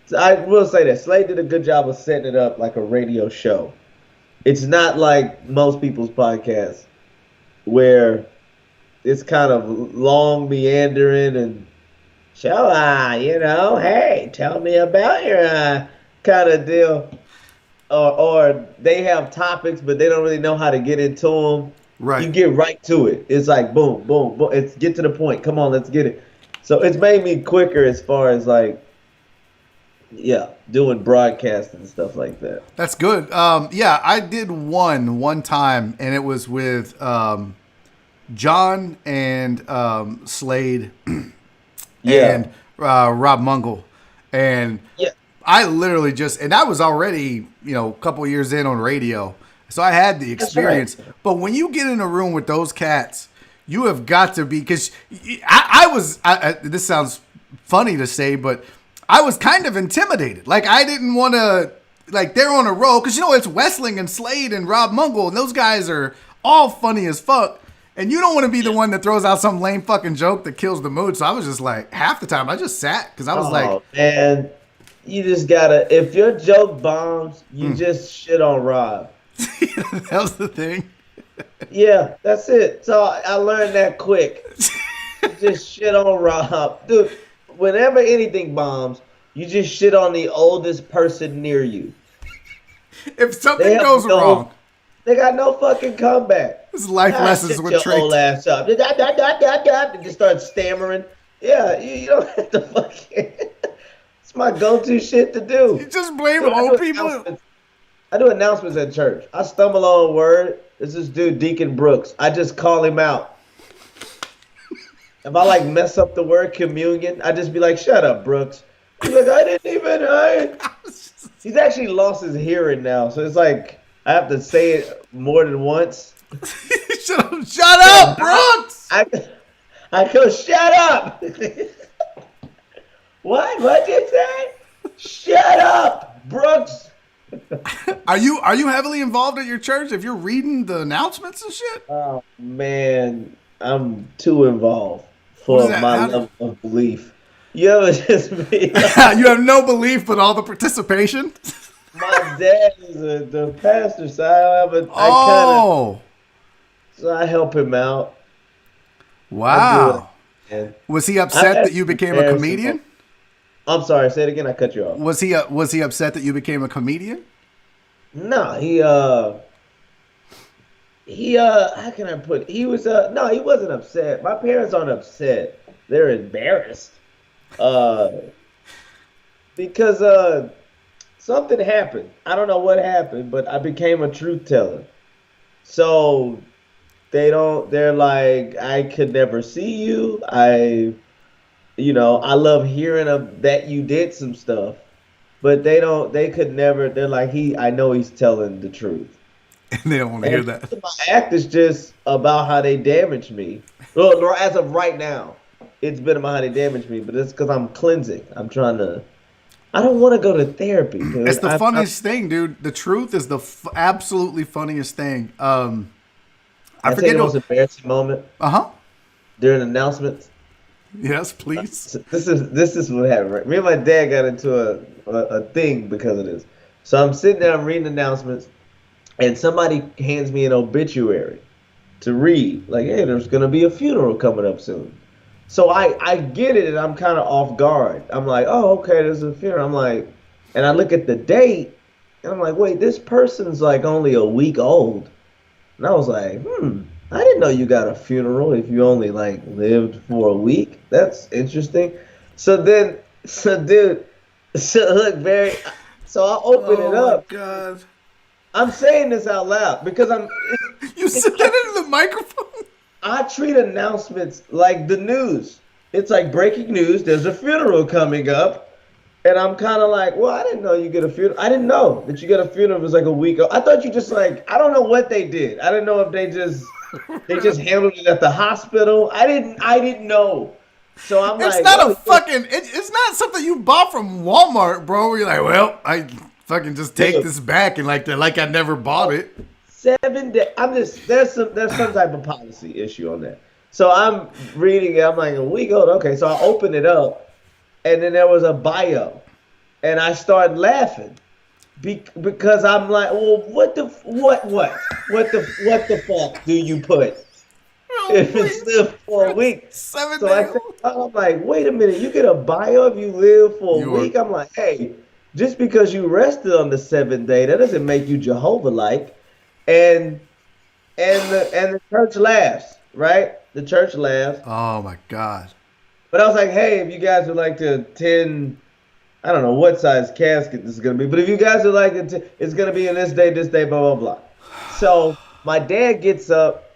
So I will say that Slade did a good job of setting it up like a radio show. It's not like most people's podcasts where it's kind of long, meandering, and hey, tell me about your kind of deal. Or they have topics, but they don't really know how to get into them. Right. You get right to it. It's like boom, boom, boom. It's get to the point. Come on, let's get it. So it's made me quicker as far as like, doing broadcasting and stuff like that. That's good. Yeah, I did one time, and it was with John and Slade and Rob Mungle. And I literally and I was already, a couple years in on radio. So I had the experience. Right. But when you get in a room with those cats, you have got to be, because this sounds funny to say, but I was kind of intimidated. Like, I didn't want to, like, they're on a roll, because, it's Wessling and Slade and Rob Mungle, and those guys are all funny as fuck. And you don't want to be the one that throws out some lame fucking joke that kills the mood. So I was just like, half the time, I just sat, because I was like, man, you just gotta, if your joke bombs, you just shit on Rob. That was the thing. Yeah, that's it. So I learned that quick. Just shit on Rob. Dude, whenever anything bombs, you just shit on the oldest person near you. If something goes wrong, they got no fucking comeback. This is life lessons with Trey. Old ass up. And just start stammering. Yeah, you don't have to fucking. It's my go-to shit to do. You just blame old people. I do announcements at church. I stumble on a word. It's this dude, Deacon Brooks. I just call him out. If I mess up the word communion, I just be like, shut up, Brooks. He's like, I didn't even. He's actually lost his hearing now. So it's like, I have to say it more than once. Shut up, Brooks! I go, shut up. What'd you say? Shut up, Brooks. Are you heavily involved at your church if you're reading the announcements and shit? Oh man, I'm too involved for my level of belief. You ever just be you have no belief but all the participation? My dad is the pastor, so so I help him out. Wow. Was he upset that you became a comedian? I'm sorry, say it again. I cut you off. Was he upset that you became a comedian? No, how can I put it? He was no, he wasn't upset. My parents aren't upset. They're embarrassed. Because something happened. I don't know what happened, but I became a truth teller. So they're like, I could never see you. I love hearing that you did some stuff, but they could never, they're like, I know he's telling the truth. And they don't want to hear that. My act is just about how they damaged me. Well, as of right now, it's been about how they damaged me, but it's because I'm cleansing. I'm trying to, I don't want to go to therapy. Dude. It's the funniest thing, dude. The truth is the absolutely funniest thing. I forget the most embarrassing moment. During announcements. Yes, please. This is what happened. Right? Me and my dad got into a thing because of this. So I'm sitting there, I'm reading announcements, and somebody hands me an obituary to read. Like, hey, there's gonna be a funeral coming up soon. So I get it, and I'm kind of off guard. I'm like, oh, okay, there's a funeral. I'm like, and I look at the date, and I'm like, wait, this person's like only a week old. And I was like, I didn't know you got a funeral if you only lived for a week. That's interesting. So look, Barry. So I open it up. Oh God! I'm saying this out loud because You said that into the microphone. I treat announcements like the news. It's like breaking news. There's a funeral coming up. And I'm kind of like, well, I didn't know you get a funeral. I didn't know that you get a funeral was like a week. I thought you just like, I don't know what they did. I didn't know if they just handled it at the hospital. I didn't know. So I'm It's like, not a fucking. It's not something you bought from Walmart, bro. Where you're like, well, I fucking just take this back and like I never bought it. 7 days. There's some type of policy issue on that. So I'm reading it. I'm like, a week old. Okay, so I open it up, and then there was a bio, and I started laughing because I'm like, well, what the fuck do you put if it's lived for a week? 7 So days. I'm like, wait a minute, you get a bio if you live for a week? I'm like, hey, just because you rested on the 7th day, that doesn't make you Jehovah-like. And the church laughs, right? The church laughs. Oh my God. But I was like, hey, if you guys would like to attend, I don't know what size casket this is gonna be, but if you guys would like it, it's gonna be in this day, blah blah blah. So my dad gets up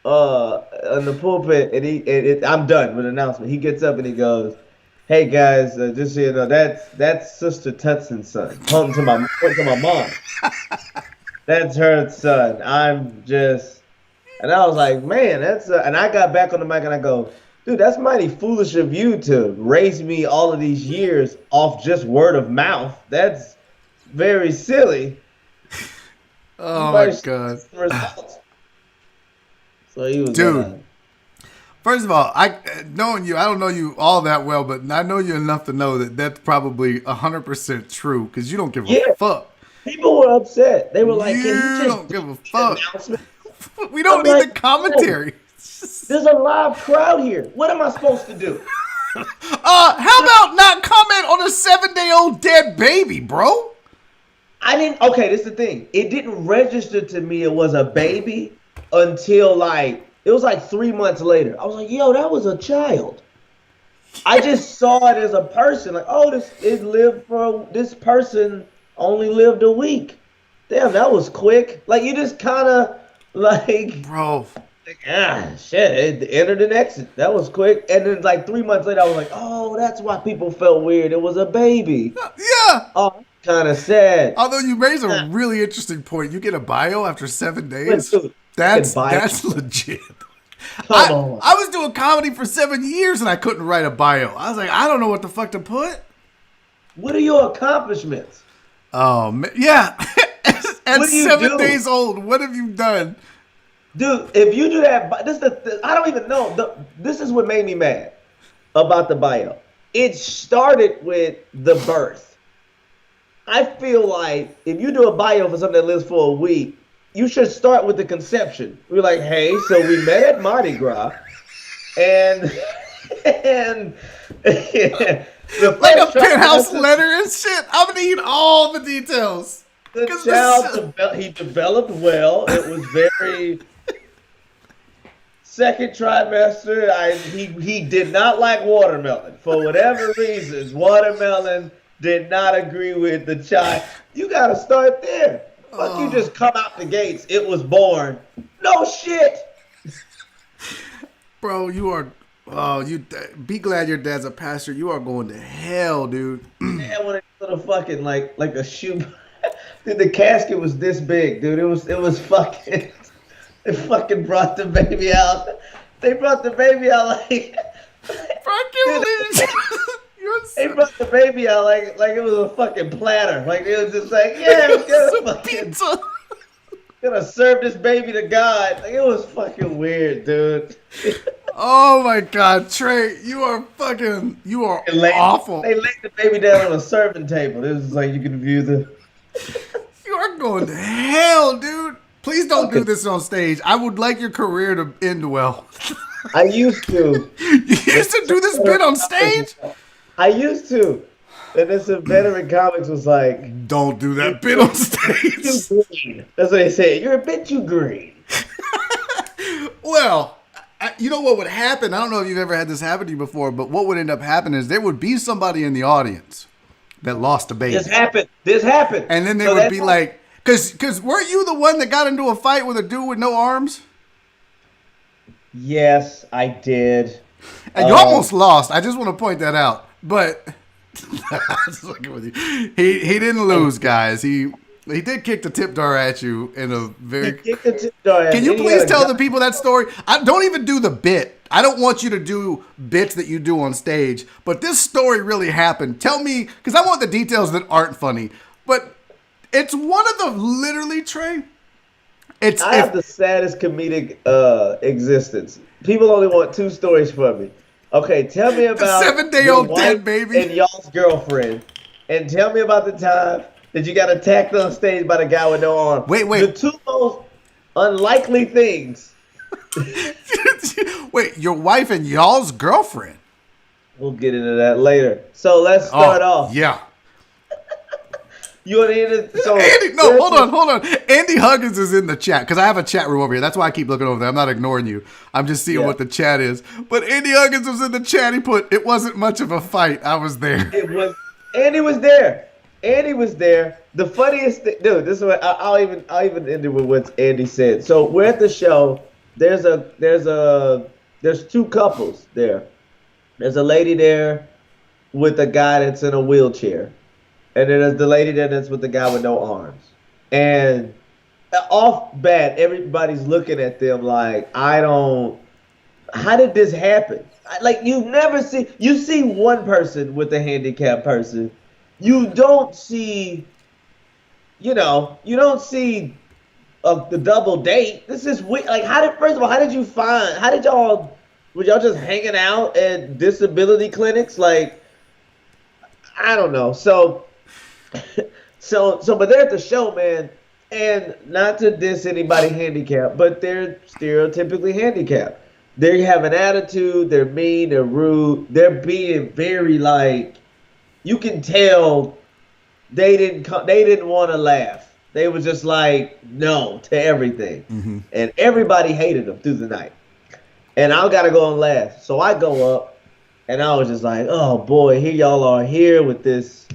on the pulpit, and I'm done with the announcement. He gets up and he goes, "Hey guys, just so you know, that's Sister Tutson's son." Pointing to my mom. That's her son. And I was like, man, and I got back on the mic and I go, dude, that's mighty foolish of you to raise me all of these years off just word of mouth. That's very silly. Oh my God. So he was dude. First of all, knowing you, I don't know you all that well, but I know you enough to know that that's probably 100% true because you don't give a fuck. People were upset. They were like, "Can you just don't give a fuck? We don't need the commentary." There's a live crowd here. What am I supposed to do? How about not comment on a 7-day-old dead baby, bro? Okay, this is the thing. It didn't register to me it was a baby until it was like 3 months later. I was like, yo, that was a child. I just saw it as a person. Like, oh, this person only lived a week. Damn, that was quick. Like, you just kind of bro. Shit, it entered and exit. That was quick. And then 3 months later, I was like, oh, that's why people felt weird. It was a baby. Yeah. Oh, kind of sad. Although you raise a really interesting point. You get a bio after 7 days. That's legit. I was doing comedy for 7 years and I couldn't write a bio. I was like, I don't know what the fuck to put. What are your accomplishments? Oh, man. Yeah. At 7 days old, what have you done? Dude, if you do that, I don't even know. This is what made me mad about the bio. It started with the birth. I feel like if you do a bio for something that lives for a week, you should start with the conception. We're like, hey, so we met at Mardi Gras, and like a penthouse letter and shit. I'm gonna need all the details. The child, he developed well. It was very second trimester. He did not like watermelon for whatever reasons. Watermelon did not agree with the child. You gotta start there. Fuck, you just come out the gates. It was born. No shit. Bro, you are. Oh, you be glad your dad's a pastor. You are going to hell, dude. Man, when it little fucking like a shoe. Dude, the casket was this big, dude. It was fucking. They fucking brought the baby out. They brought the baby out like. They brought the baby out like it was a fucking platter. Like it was just like, yeah, we're gonna pizza. Gonna serve this baby to God. Like it was fucking weird, dude. Oh my God, Trey, you are awful. They laid the baby down on a serving table. It was like you can view the. You are going to hell, dude. Please don't do this on stage. I would like your career to end well. I used to. You used to do this bit on stage? I used to. And then some veteran comics was like, don't do that bit on stage. Too green. That's what they say. You're a bit too green. Well, you know what would happen? I don't know if you've ever had this happen to you before, but what would end up happening is there would be somebody in the audience that lost a baby. This happened. And then they would be like, because weren't you the one that got into a fight with a dude with no arms? Yes, I did. And you almost lost. I just want to point that out. But Just fucking with you. He didn't lose, guys. He did kick the tip jar at you in a very. He kicked the tip jar at Can me. you please tell the people that story? I don't even do the bit. I don't want you to do bits that you do on stage, but this story really happened. Tell me, because I want the details that aren't funny. But it's one of the literally, Trey. I have the saddest comedic existence. People only want 2 stories from me. Okay, tell me about the 7-day-old dead baby and y'all's girlfriend, and tell me about the time that you got attacked on stage by the guy with no arm. Wait. The 2 most unlikely things. Wait, your wife and y'all's girlfriend? We'll get into that later. So let's start off. Yeah. You want to hear it? So Andy, no, hold on. Andy Huggins is in the chat because I have a chat room over here. That's why I keep looking over there. I'm not ignoring you. I'm just seeing what the chat is. But Andy Huggins was in the chat. He put, it wasn't much of a fight. I was there. Andy was there. Andy was there. The funniest thing, dude. This is what I'll even end it with what Andy said. So we're at the show. There's 2 couples there. There's a lady there with a guy that's in a wheelchair. And then there's the lady that's with the guy with no arms. And off bat, everybody's looking at them like, how did this happen? Like, you see one person with a handicapped person. You don't see, you don't see the double date. This is weird. Like, were y'all just hanging out at disability clinics? Like, I don't know. But they're at the show, man, and not to diss anybody handicapped, but they're stereotypically handicapped. They have an attitude, they're mean, they're rude, they're being very, like, you can tell they didn't want to laugh. They were just like, no to everything. Mm-hmm. And everybody hated them through the night. And I got to go and laugh. So I go up, and I was just like, oh boy, here y'all are here with this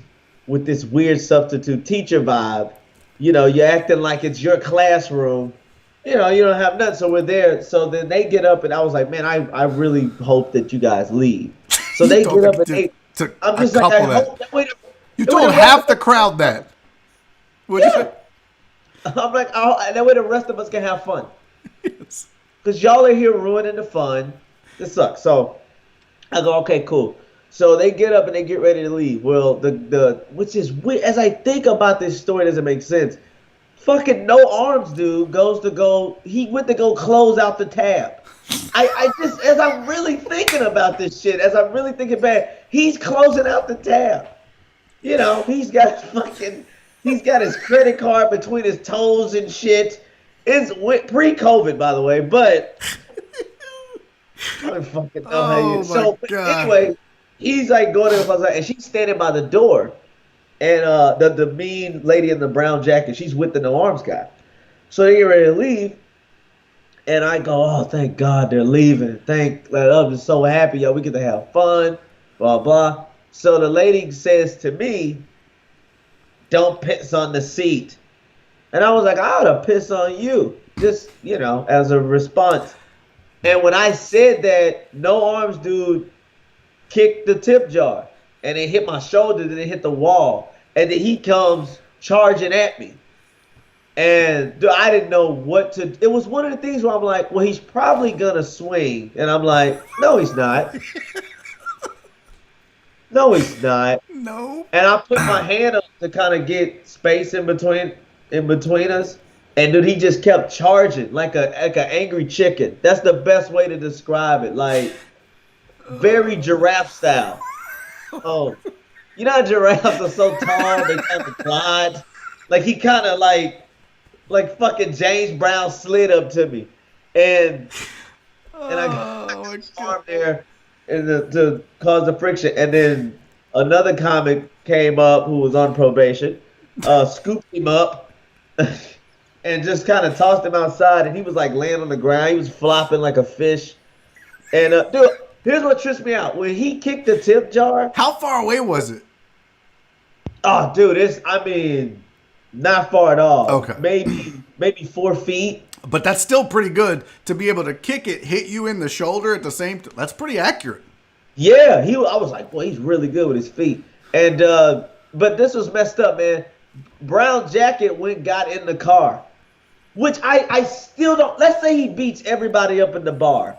weird substitute teacher vibe. You're acting like it's your classroom. You don't have nothing. So we're there. So then they get up, and I was like, man, I really hope that you guys leave. So they get up, and I'm just like, I hope that you told half the crowd that. What'd you say? I'm like, that way the rest of us can have fun. Yes. Because y'all are here ruining the fun. This sucks. So I go, okay, cool. So they get up and they get ready to leave. Well, which is weird. As I think about this story, it doesn't make sense. Fucking no arms dude he went to go close out the tab. I just, as I'm really thinking about this shit, as I'm really thinking back, he's closing out the tab. He's got his credit card between his toes and shit. It's pre-COVID, by the way, but I don't fucking know how you. So anyway, he's like going to the closet, and she's standing by the door, and the mean lady in the brown jacket, she's with the no arms guy. So they get ready to leave, and I go, oh, thank God they're leaving. I'm just so happy, yo. We get to have fun, blah blah. So the lady says to me, "Don't piss on the seat," and I was like, I ought to piss on you, just as a response. And when I said that, no arms dude kicked the tip jar, and it hit my shoulder, then it hit the wall, and then he comes charging at me. And dude, I didn't know what to. It was one of the things where I'm like, well, he's probably gonna swing, and I'm like, no, he's not. No, he's not. No. And I put my hand up to kind of get space in between us. And dude, he just kept charging like an angry chicken. That's the best way to describe it. Like, very giraffe style. Oh, giraffes are so tall, they kind of glide. Like, he kind of like fucking James Brown slid up to me. And I got his arm there to cause the friction. And then another comic came up who was on probation, scooped him up, and just kind of tossed him outside. And he was like laying on the ground. He was flopping like a fish. And dude, here's what trips me out. When he kicked the tip jar. How far away was it? Oh, dude, not far at all. Okay. Maybe 4 feet. But that's still pretty good to be able to kick it, hit you in the shoulder at the same time. That's pretty accurate. Yeah, I was like, boy, he's really good with his feet. And but this was messed up, man. Brown Jacket got in the car, which I still don't. Let's say he beats everybody up in the bar,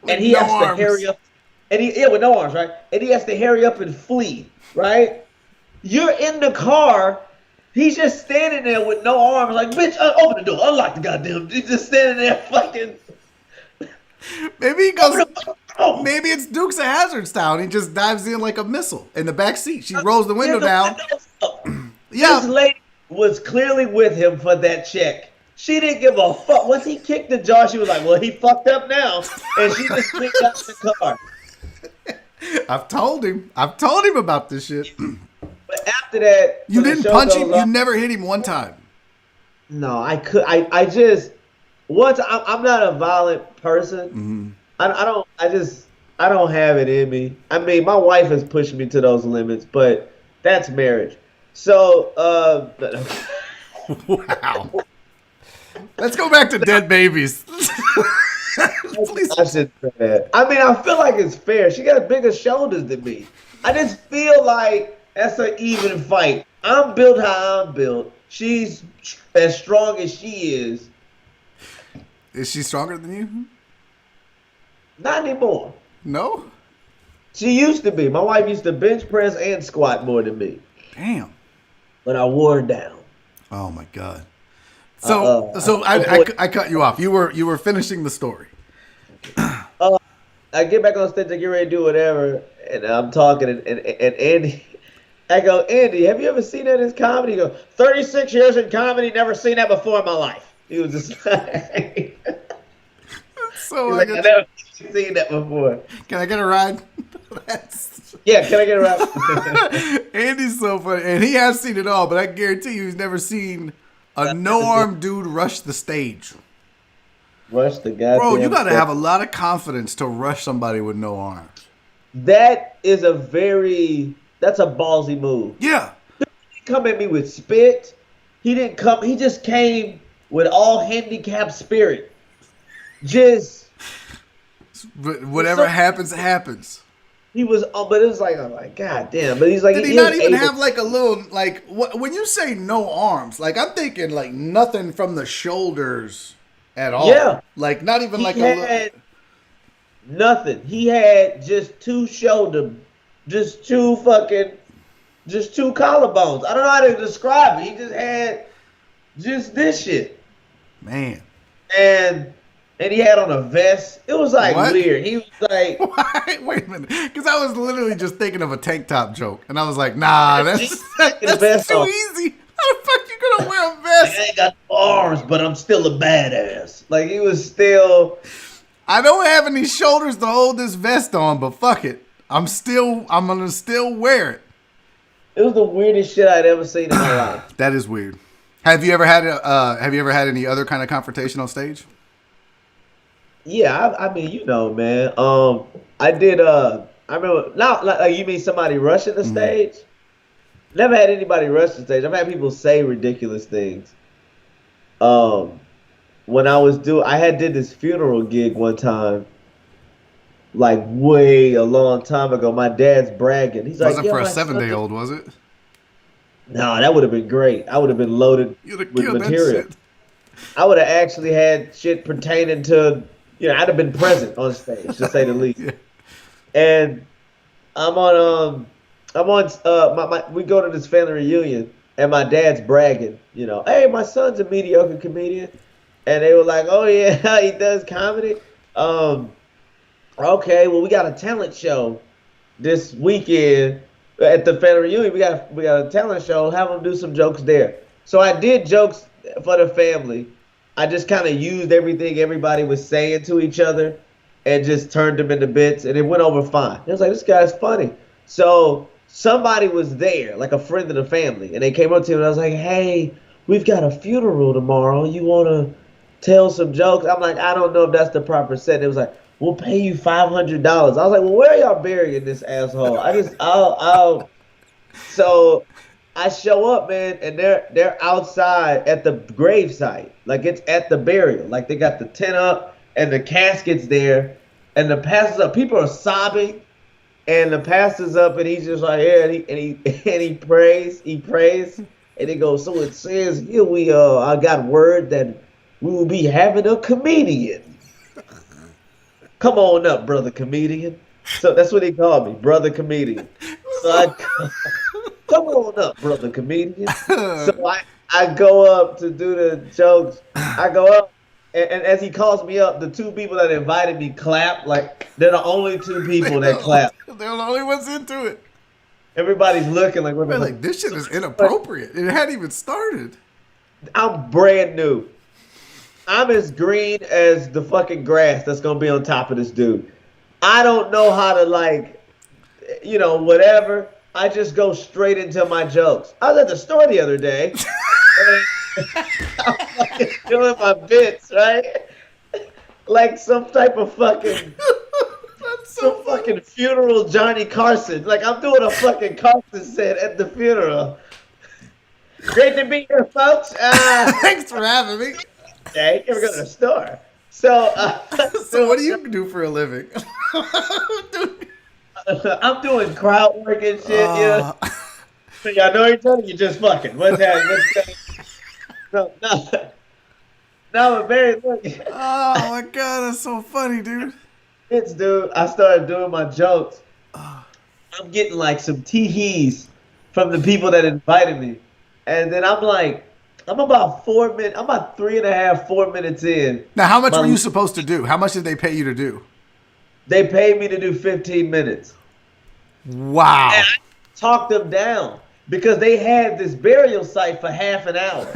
and he has to hurry up, and with no arms, right? And he has to hurry up and flee, right? You're in the car. He's just standing there with no arms, like, bitch, open the door, unlock the goddamn. He's just standing there, fucking. Maybe he goes. Maybe it's Dukes of Hazzard style, and he just dives in like a missile in the back seat. She rolls the window down. Yeah. This lady was clearly with him for that check. She didn't give a fuck. Once he kicked the jaw, she was like, well, he fucked up now. And she just picked up the car. I've told him about this shit. But after that, you didn't punch him. You never hit him one time. No, I could. I just once. I'm not a violent person. Mm-hmm. I don't have it in me. I mean, my wife has pushed me to those limits, but that's marriage. So, wow. Let's go back to dead babies. I should say that. I mean, I feel like it's fair. She got bigger shoulders than me. I just feel like that's an even fight. I'm built how I'm built. She's as strong as she is. Is she stronger than you? Not anymore. No? She used to be. My wife used to bench press and squat more than me. Damn. But I wore her down. Oh my God. So I cut you off. You were finishing the story. I get back on stage, I get ready to do whatever, and I'm talking, and Andy, I go, Andy, have you ever seen that in comedy? He goes, 36 years in comedy, never seen that before in my life. He was just like, I've never seen that before. Can I get a ride? Yeah, can I get a ride? Andy's so funny, and he has seen it all, but I guarantee you he's never seen a no-arm dude rush the stage. Rush the goddamn. Bro, you got to have a lot of confidence to rush somebody with no arms. That is that's a ballsy move. Yeah. He didn't come at me with spit. He just came with all handicapped spirit. Just. Whatever happens, happens. He was, but it was like, I'm like, God damn. But he's like, did he not even have like a little, like, when you say no arms, like, I'm thinking like nothing from the shoulders at all. Yeah. Like, not even like a little. Nothing. He had just two just two collarbones. I don't know how to describe it. He just had just this shit. Man. And he had on a vest. It was like weird. He was like, wait a minute, because I was literally just thinking of a tank top joke, and I was like, nah, that's too easy. How the fuck you gonna wear a vest? I ain't got arms, but I'm still a badass. Like, he was still. I don't have any shoulders to hold this vest on, but fuck it, I'm gonna still wear it. It was the weirdest shit I'd ever seen in my life. That is weird. Have you ever had any other kind of confrontation on stage? Yeah, I mean, man. I did. I remember. Now, like, you mean somebody rushing the stage? Never had anybody rush the stage. I've had people say ridiculous things. When I did this funeral gig one time, like a long time ago. My dad's bragging. He's like, wasn't for a 7-day-old, was it? No, that would have been great. I would have been loaded with material. I would have actually had shit pertaining to. I'd have been present on stage, to say the least. Yeah. And we go to this family reunion, and my dad's bragging, hey, my son's a mediocre comedian. And they were like, oh, yeah, he does comedy? Okay, well, we got a talent show this weekend at the family reunion. We got a talent show. Have them do some jokes there. So I did jokes for the family. I just kind of used everything everybody was saying to each other and just turned them into bits, and it went over fine. It was like, this guy's funny. So somebody was there, like a friend of the family, and they came up to him, and I was like, hey, we've got a funeral tomorrow. You want to tell some jokes? I'm like, I don't know if that's the proper set. It was like, we'll pay you $500. I was like, well, where are y'all burying this asshole? So I show up, man, and they're outside at the grave site. Like, it's at the burial. Like, they got the tent up and the casket's there, and the pastor's up. People are sobbing. And the pastor's up, and he's just like, yeah, and he prays, and he goes, so it says here I got word that we will be having a comedian. Come on up, brother comedian. So that's what he called me, brother comedian. So I come on up, brother comedian. So I go up to do the jokes. I go up, and as he calls me up, the two people that invited me clap. Like, they're the only two people that clap. They're the only ones into it. Everybody's looking like, what the like, this shit is inappropriate. It hadn't even started. I'm brand new. I'm as green as the fucking grass that's going to be on top of this dude. I don't know how to, like, whatever. I just go straight into my jokes. I was at the store the other day. I'm fucking doing my bits, right? Like some type of fucking fucking funeral Johnny Carson. Like, I'm doing a fucking Carson set at the funeral. Great to be here, folks. Thanks for having me. Okay, you ever go to the store? So, so what do you do for a living? I'm doing crowd work and shit. So y'all know each other. You just fucking. What's happening? No, but Barry, look. Oh my god, that's so funny, dude. Dude, I started doing my jokes. I'm getting like some tee-hees from the people that invited me, and then I'm like, I'm about 4 minutes. I'm about 3.5, 4 minutes in. Now, how much were you supposed to do? How much did they pay you to do? They paid me to do 15 minutes. Wow. And I talked them down because they had this burial site for half an hour.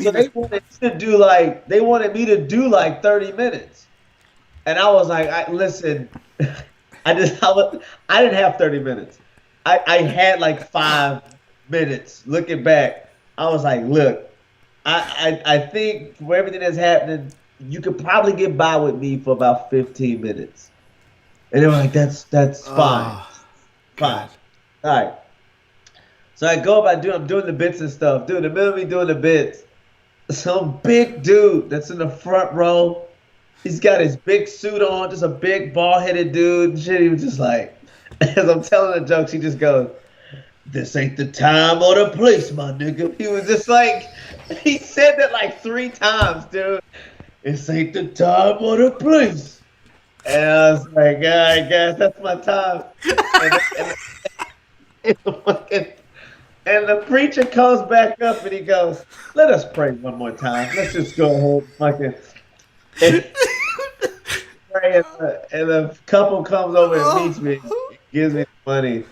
So they wanted me to do like 30 minutes. And I was like, listen, I didn't have 30 minutes. I had like 5 minutes. Looking back, I was like, look, I think for everything that's happening, you could probably get by with me for about 15 minutes. And they were like, that's fine. Fine. All right. So I go about I'm doing the bits and stuff. Dude, in the middle of me doing the bits, some big dude that's in the front row, he's got his big suit on, just a big bald-headed dude and shit. He was just like, as I'm telling the jokes, he just goes, this ain't the time or the place, my nigga. He was just like, he said that like 3 times, dude. This ain't the time or the place. And I was like, all right, guys, that's my time. And the preacher comes back up and he goes, let us pray one more time. Let's just go ahead and fucking pray. And the couple comes over and meets me, gives me the money.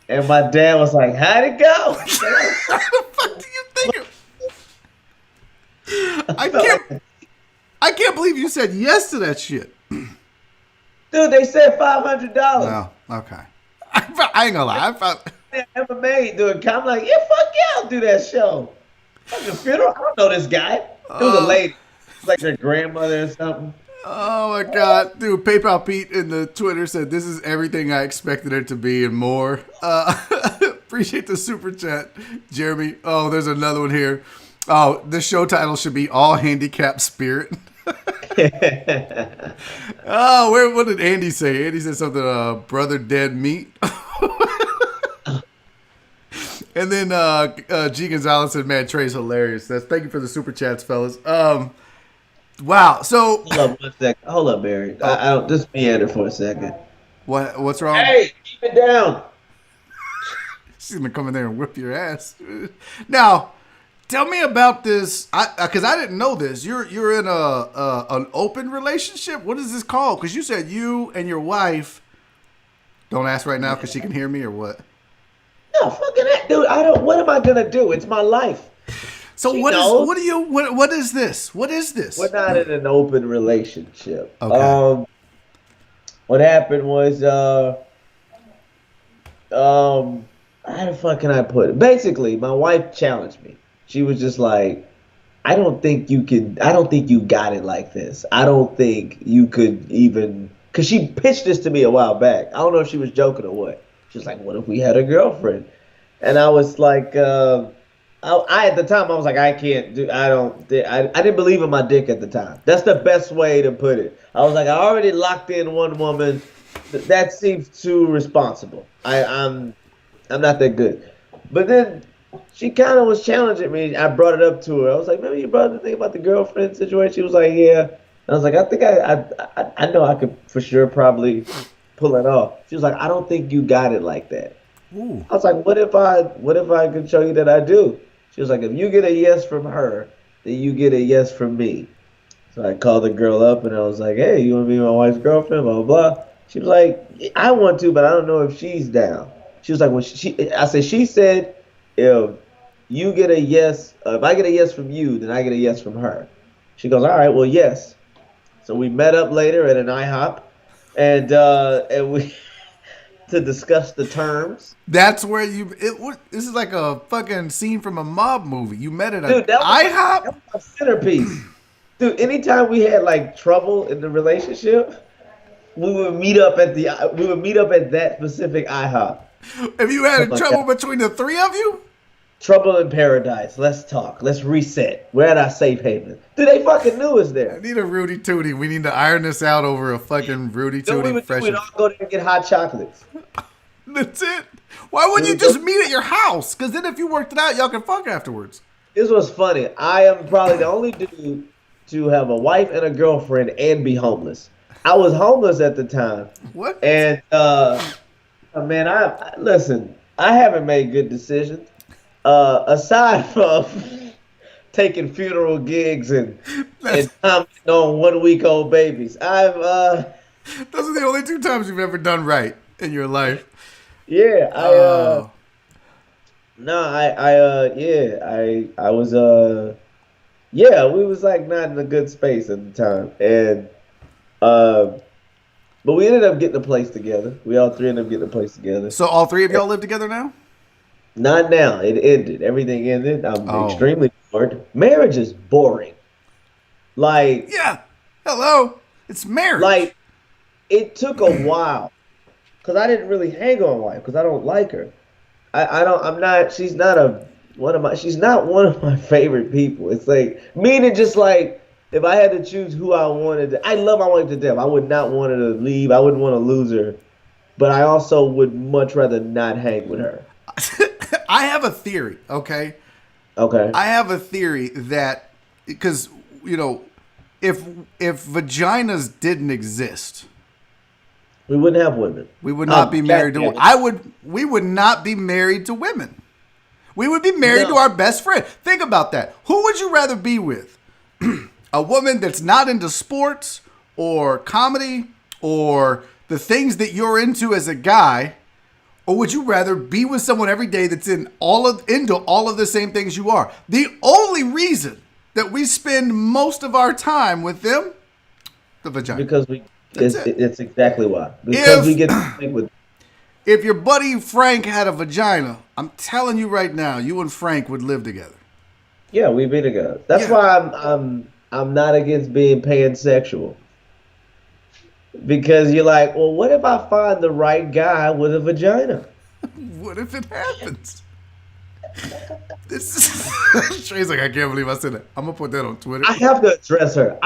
And my dad was like, how'd it go? How the fuck do you think I can't believe you said yes to that shit. Dude, they said $500. Oh, okay. I ain't gonna lie. I never made doing comedy. I'm like, yeah, fuck yeah, I'll do that show. Fucking funeral. I don't know this guy. It was a lady. It's like her grandmother or something. Oh my god, dude! PayPal Pete in the Twitter said this is everything I expected it to be and more. Appreciate the super chat, Jeremy. Oh, there's another one here. Oh, the show title should be All Handicapped Spirit. Oh, what did Andy say? Andy said something, brother dead meat. And then G. Gonzalez said, man, Trey's hilarious. Thank you for the super chats, fellas. Wow. So hold up 1 second. Hold up, Barry. I don't just meander for a second. What's wrong? Hey, keep it down. She's gonna come in there and whip your ass. Now, tell me about this, because I didn't know this. You're in an open relationship. What is this called? Because you said you and your wife. Don't ask right now because she can hear me or what? No, fucking that, dude. What am I gonna do? It's my life. So what is this? What is this? We're not in an open relationship. Okay. What happened was how the fuck can I put it? Basically, my wife challenged me. She was just like, I don't think you got it like this. I don't think you could even, because she pitched this to me a while back. I don't know if she was joking or what. She was like, what if we had a girlfriend? And I was like, I at the time, I was like, I didn't believe in my dick at the time. That's the best way to put it. I was like, I already locked in one woman. that seems too responsible. I'm not that good. But then she kind of was challenging me. I brought it up to her. I was like, maybe you brought up the thing about the girlfriend situation. She was like, yeah. And I was like, I think I know I could for sure probably pull it off. She was like, I don't think you got it like that. Ooh. I was like, what if I could show you that I do? She was like, if you get a yes from her, then you get a yes from me. So I called the girl up and I was like, hey, you want to be my wife's girlfriend? Blah, blah, blah. She was like, I want to, but I don't know if she's down. She was like, well, she said, if you get a yes, if I get a yes from you, then I get a yes from her. She goes, all right, well, yes. So we met up later at an IHOP and we to discuss the terms. That's where this is like a fucking scene from a mob movie. You met at an IHOP? That was my centerpiece. Dude, anytime we had like trouble in the relationship, we would meet up at that specific IHOP. Have you had trouble between the three of you? Trouble in paradise. Let's talk. Let's reset. We're at our safe haven. Dude, they fucking knew us there. I need a Rudy Tooty. We need to iron this out over a fucking Rudy Tooty. We'd all go there and get hot chocolates. That's it. Why wouldn't you just meet at your house? Because then if you worked it out, y'all can fuck afterwards. This was funny. I am probably the only dude to have a wife and a girlfriend and be homeless. I was homeless at the time. What? And man, I haven't made good decisions. Aside from taking funeral gigs and commenting on 1 week old babies, Those are the only 2 times you've ever done right in your life. Yeah, I was we was like not in a good space at the time, and but we ended up getting a place together. We all three ended up getting a place together. So all 3 of y'all live together now? Not now. It ended. Everything ended. I'm extremely bored. Marriage is boring. Like, yeah, hello, it's marriage. Like, it took a while because I didn't really hang on wife because I don't like her. She's not one of my favorite people. It's like, meaning just like, if I had to choose who I wanted, I love my wife to death. I would not want her to leave. I wouldn't want to lose her. But I also would much rather not hang with her. I have a theory, okay? Okay. I have a theory that, because, if vaginas didn't exist, we wouldn't have women. We would not be married to we would not be married to women. We would be married to our best friend. Think about that. Who would you rather be with? A woman that's not into sports or comedy or the things that you're into as a guy, or would you rather be with someone every day that's into all of the same things you are? The only reason that we spend most of our time with them, the vagina. Because it's exactly why. Because we get to think with. If your buddy Frank had a vagina, I'm telling you right now, you and Frank would live together. Yeah, we'd be together. That's why I'm not against being pansexual. Because you're like, well, what if I find the right guy with a vagina? What if it happens? Trey's like, I can't believe I said that. I'm gonna put that on Twitter. I have to address her.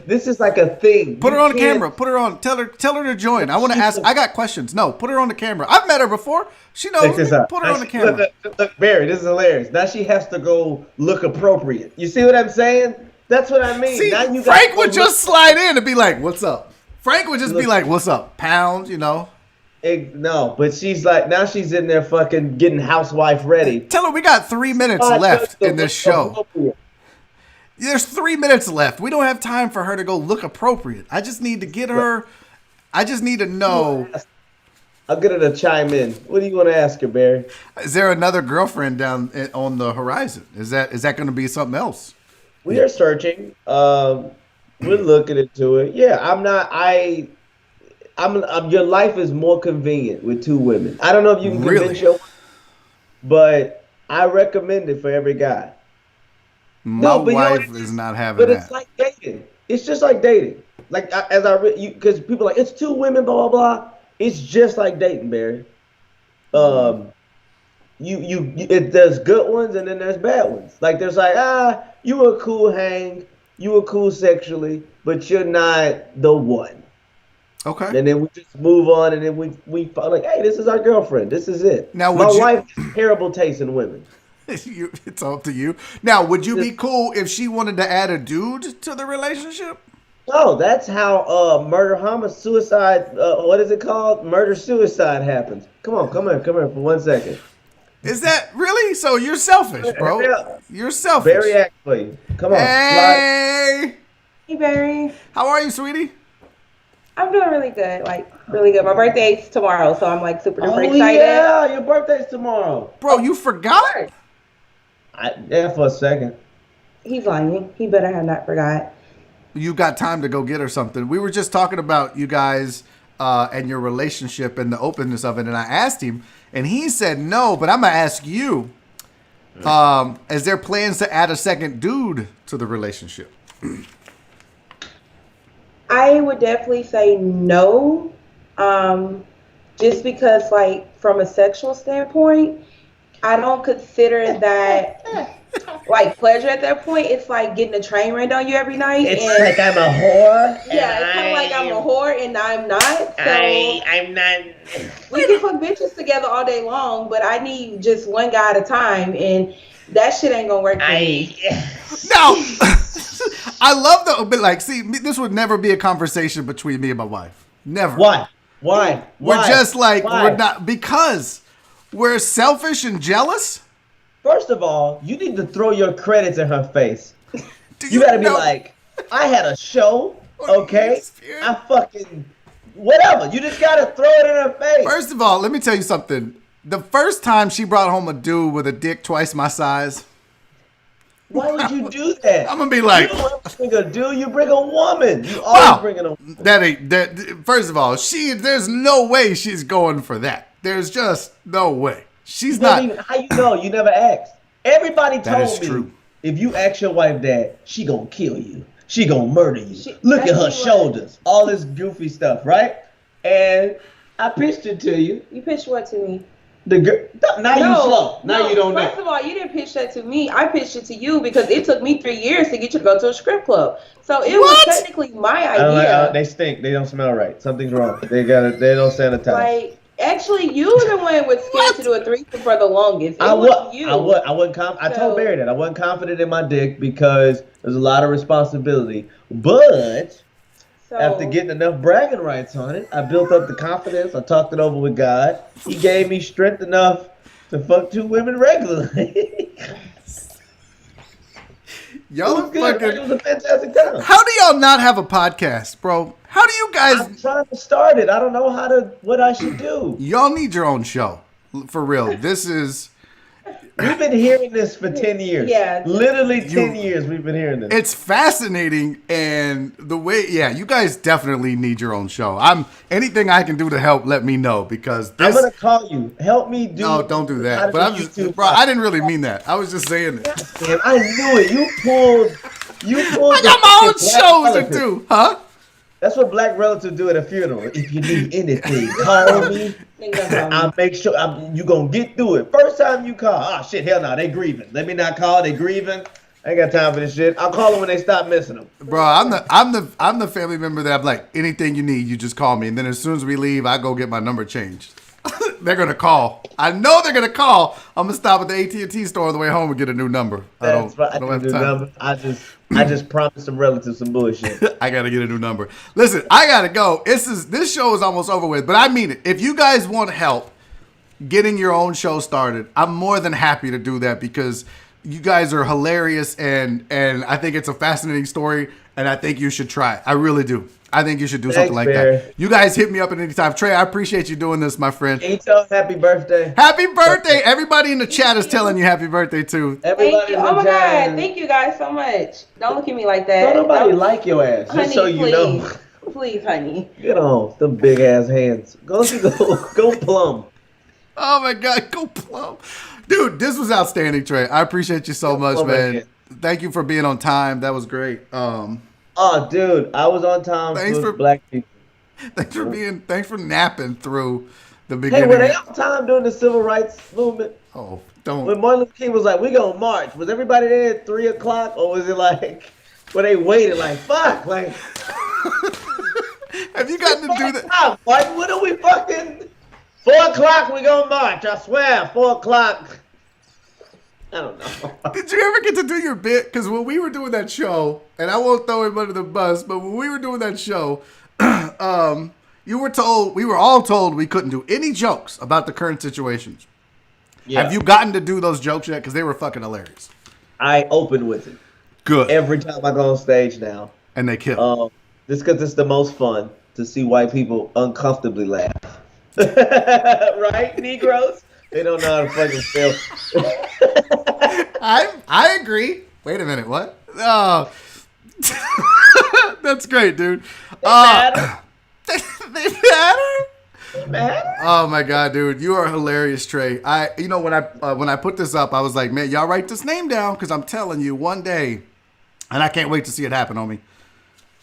This is like a thing. Put her on the camera. Put her on. Tell her to join. I want to ask. I got questions. No, put her on the camera. I've met her before. She knows me. Put her on the camera. Look, Barry, this is hilarious. Now she has to go look appropriate. You see what I'm saying? That's what I mean. See, now you Frank would just slide in and be like, "What's up?" Frank would just be like, "What's up?" Pounds, No, but she's like, now she's in there fucking getting housewife ready. Tell her we got 3 minutes left in this show. There's 3 minutes left. We don't have time for her to go look appropriate. I just need to get her. I just need to know. I'll get her to chime in. What do you want to ask her, Barry? Is there another girlfriend down on the horizon? Is that going to be something else? We are searching. We're looking into it. Yeah, your life is more convenient with 2 women. I don't know if you can convince your wife, but I recommend it for every guy. My wife is not having that. But it's like dating. It's just like dating. Like because people are like, it's 2 women, blah blah blah. It's just like dating, Barry. There's good ones and then there's bad ones. Like there's like, you a cool hang, you a cool sexually, but you're not the one. Okay. And then we just move on, and then we like, hey, this is our girlfriend. This is it. Now, my would you- wife has terrible taste in women. It's up to you. Now, would you be cool if she wanted to add a dude to the relationship? No, that's how suicide, what is it called? Murder-suicide happens. Come here for 1 second. Is that really? So you're selfish, bro. Yeah. You're selfish. Barry act for you. Come on. Hey. Hey, Barry. How are you, sweetie? I'm doing really good. Like, really good. My birthday's tomorrow, so I'm like super duper excited. Yeah, your birthday's tomorrow. Bro, you forgot? Yeah, for a second. He's lying. He better have not forgot. You got time to go get her something. We were just talking about you guys and your relationship and the openness of it, and I asked him, and he said no, but I'm going to ask you, is there plans to add a second dude to the relationship? I would definitely say no, just because, like, from a sexual standpoint, I don't consider that like pleasure at that point. It's like getting a train ran on you every night. It's like I'm a whore. Yeah, it's kind of like I'm a whore and I'm not. So I'm not. We can fuck bitches together all day long, but I need just one guy at a time, and that shit ain't gonna work for me. No, I love the but like. See, this would never be a conversation between me and my wife. Never. Why? We're just like we're not because we're selfish and jealous. First of all, you need to throw your credits in her face. You gotta be like, I had a show, okay? I fucking whatever. You just gotta throw it in her face. First of all, let me tell you something. The first time she brought home a dude with a dick twice my size. Why would you do that? I'm gonna be like, you don't bring a dude, you bring a woman. You always bring a woman. That ain't that. First of all, there's no way she's going for that. There's just no way. She's not. Even, how you know? You never asked. Everybody told me true. If you ask your wife that, she gonna kill you. She gonna murder you. Look at her shoulders. All this goofy stuff, right? And I pitched it to you. You pitched what to me? The girl. Now you slow. Now you don't know. First of all, you didn't pitch that to me. I pitched it to you because it took me 3 years to get you to go to a strip club. So it was technically my idea. They stink. They don't smell right. Something's wrong. They don't sanitize. Like, actually, you were the one was scared to do a threesome for the longest. I wasn't confident. I told Barry that I wasn't confident in my dick because there's a lot of responsibility. But after getting enough bragging rights on it, I built up the confidence. I talked it over with God. He gave me strength enough to fuck 2 women regularly. Y'all it was a fantastic time. How do y'all not have a podcast, bro? How do you guys? I'm trying to start it. I don't know what I should do. Y'all need your own show, for real. This is. We've been hearing this for 10 years. Yeah. Literally 10 years we've been hearing this. It's fascinating, and the way, you guys definitely need your own show. Anything I can do to help, let me know, because I'm going to call you. Help me do. No, don't do that. But I'm just, bro, I didn't really mean that. I was just saying it. Damn, I knew it. You pulled. I got my own shows to do. Huh? That's what black relatives do at a funeral. If you need anything, call me. I'll make sure you gonna get through it. First time you call, shit, hell no, they grieving. Let me not call, they grieving. I ain't got time for this shit. I'll call them when they stop missing them. Bro, I'm the family member that I'm like, anything you need, you just call me. And then as soon as we leave, I go get my number changed. They're gonna call. I know they're gonna call. I'm gonna stop at the AT&T store on the way home and get a new number. I don't have time. I just promised some relatives some bullshit. I gotta get a new number. Listen, I gotta go. This show is almost over with, but I mean it. If you guys want help getting your own show started, I'm more than happy to do that because you guys are hilarious and I think it's a fascinating story and I think you should try it. I really do. I think you should do something like that. You guys hit me up at any time. Trey, I appreciate you doing this, my friend. Can you tell happy birthday? Happy birthday. Everybody in the chat is telling you happy birthday, too. Thank you. Oh, my God. Thank you guys so much. Don't look at me like that. Don't nobody like your ass, honey, just so you know. Please, honey. Get on. Them big-ass hands. Go plum. Oh, my God. Go plum. Dude, this was outstanding, Trey. I appreciate you so much, man. Thank you for being on time. That was great. Oh, dude, I was on time for black people. Thanks for napping through the beginning. Hey, were they on time during the civil rights movement? Oh, don't. When Martin Luther King was like, "We gonna march," was everybody there at 3 o'clock, or was it like, where they waited like, fuck, like? Have you gotten to do that? Like, what are we fucking? 4 o'clock, we gonna march. I swear, 4 o'clock. I don't know. Did you ever get to do your bit? Because when we were doing that show, and I won't throw him under the bus, but when we were doing that show, we were all told we couldn't do any jokes about the current situations. Yeah. Have you gotten to do those jokes yet? Because they were fucking hilarious. I open with it. Good. Every time I go on stage now. And they kill. Just because it's the most fun to see white people uncomfortably laugh. Right, Negroes? They don't know how to fucking feel. I agree. Wait a minute, what? Oh. That's great, dude. They matter. They matter? Oh my god, dude, you are hilarious, Trey. When I put this up, I was like, man, y'all write this name down because I'm telling you, one day, and I can't wait to see it happen, homie.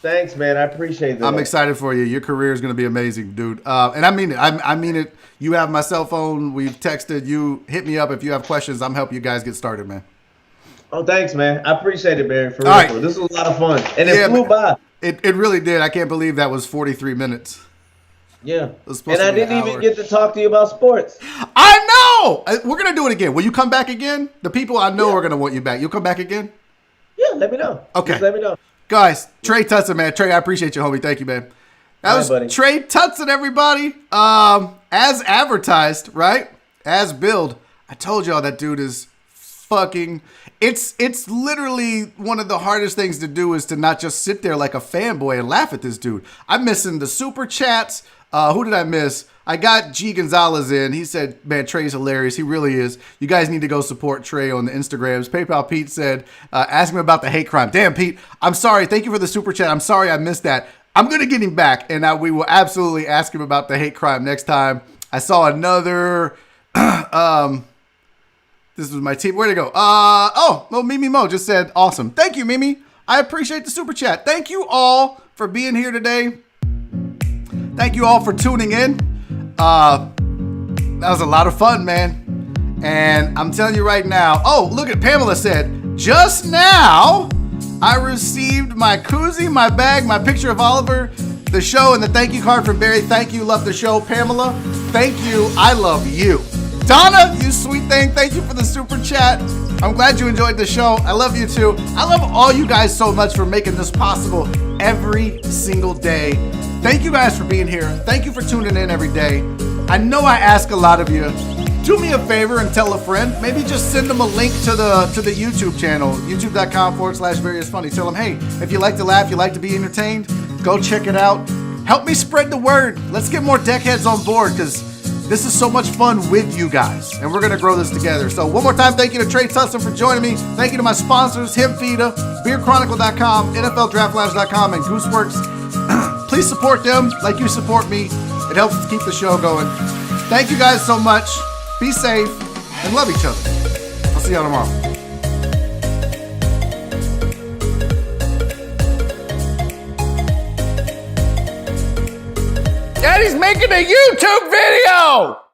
Thanks, man. I appreciate that. I'm excited for you. Your career is going to be amazing, dude. And I mean it. I mean it. You have my cell phone. We've texted. You hit me up if you have questions. I'm helping you guys get started, man. Oh, thanks, man. I appreciate it, Barry. For real. Right. This was a lot of fun. And it flew by. It really did. I can't believe that was 43 minutes. Yeah. And I didn't even get to talk to you about sports. I know. We're going to do it again. Will you come back again? The people I know are going to want you back. You'll come back again? Yeah, let me know. Okay. Just let me know. Guys, Tre Tutson, man. Trey, I appreciate you, homie. Thank you, man. That was buddy. Tre Tutson, everybody. As advertised, right? As billed. I told y'all that dude is fucking... It's literally one of the hardest things to do is to not just sit there like a fanboy and laugh at this dude. I'm missing the super chats. Who did I miss? I got G Gonzalez in. He said, man, Trey's hilarious. He really is. You guys need to go support Trey on the Instagrams. PayPal Pete said, ask him about the hate crime. Damn, Pete, I'm sorry. Thank you for the super chat. I'm sorry I missed that. I'm going to get him back, and we will absolutely ask him about the hate crime next time. I saw another... This was my team. Where'd it go? Mimi Mo just said, awesome. Thank you, Mimi. I appreciate the super chat. Thank you all for being here today. Thank you all for tuning in. That was a lot of fun, man. And I'm telling you right now. Oh, look at Pamela said, just now I received my koozie, my bag, my picture of Oliver, the show, and the thank you card from Barry. Thank you. Love the show. Pamela, thank you. I love you. Donna, you sweet thing, thank you for the super chat. I'm glad you enjoyed the show. I love you too. I love all you guys so much for making this possible every single day. Thank you guys for being here. Thank you for tuning in every day. I know I ask a lot of you. Do me a favor and tell a friend. Maybe just send them a link to the YouTube channel, youtube.com/barryisfunny. Tell them, hey, if you like to laugh, you like to be entertained, go check it out. Help me spread the word. Let's get more deckheads on board because this is so much fun with you guys, and we're going to grow this together. So one more time, thank you to Tre Tutson for joining me. Thank you to my sponsors, Hempfeeda, BeerChronicle.com, NFLDraftLounge.com, and Gooseworks. Please support them like you support me. It helps us keep the show going. Thank you guys so much. Be safe and love each other. I'll see y'all tomorrow. Daddy's making a YouTube video!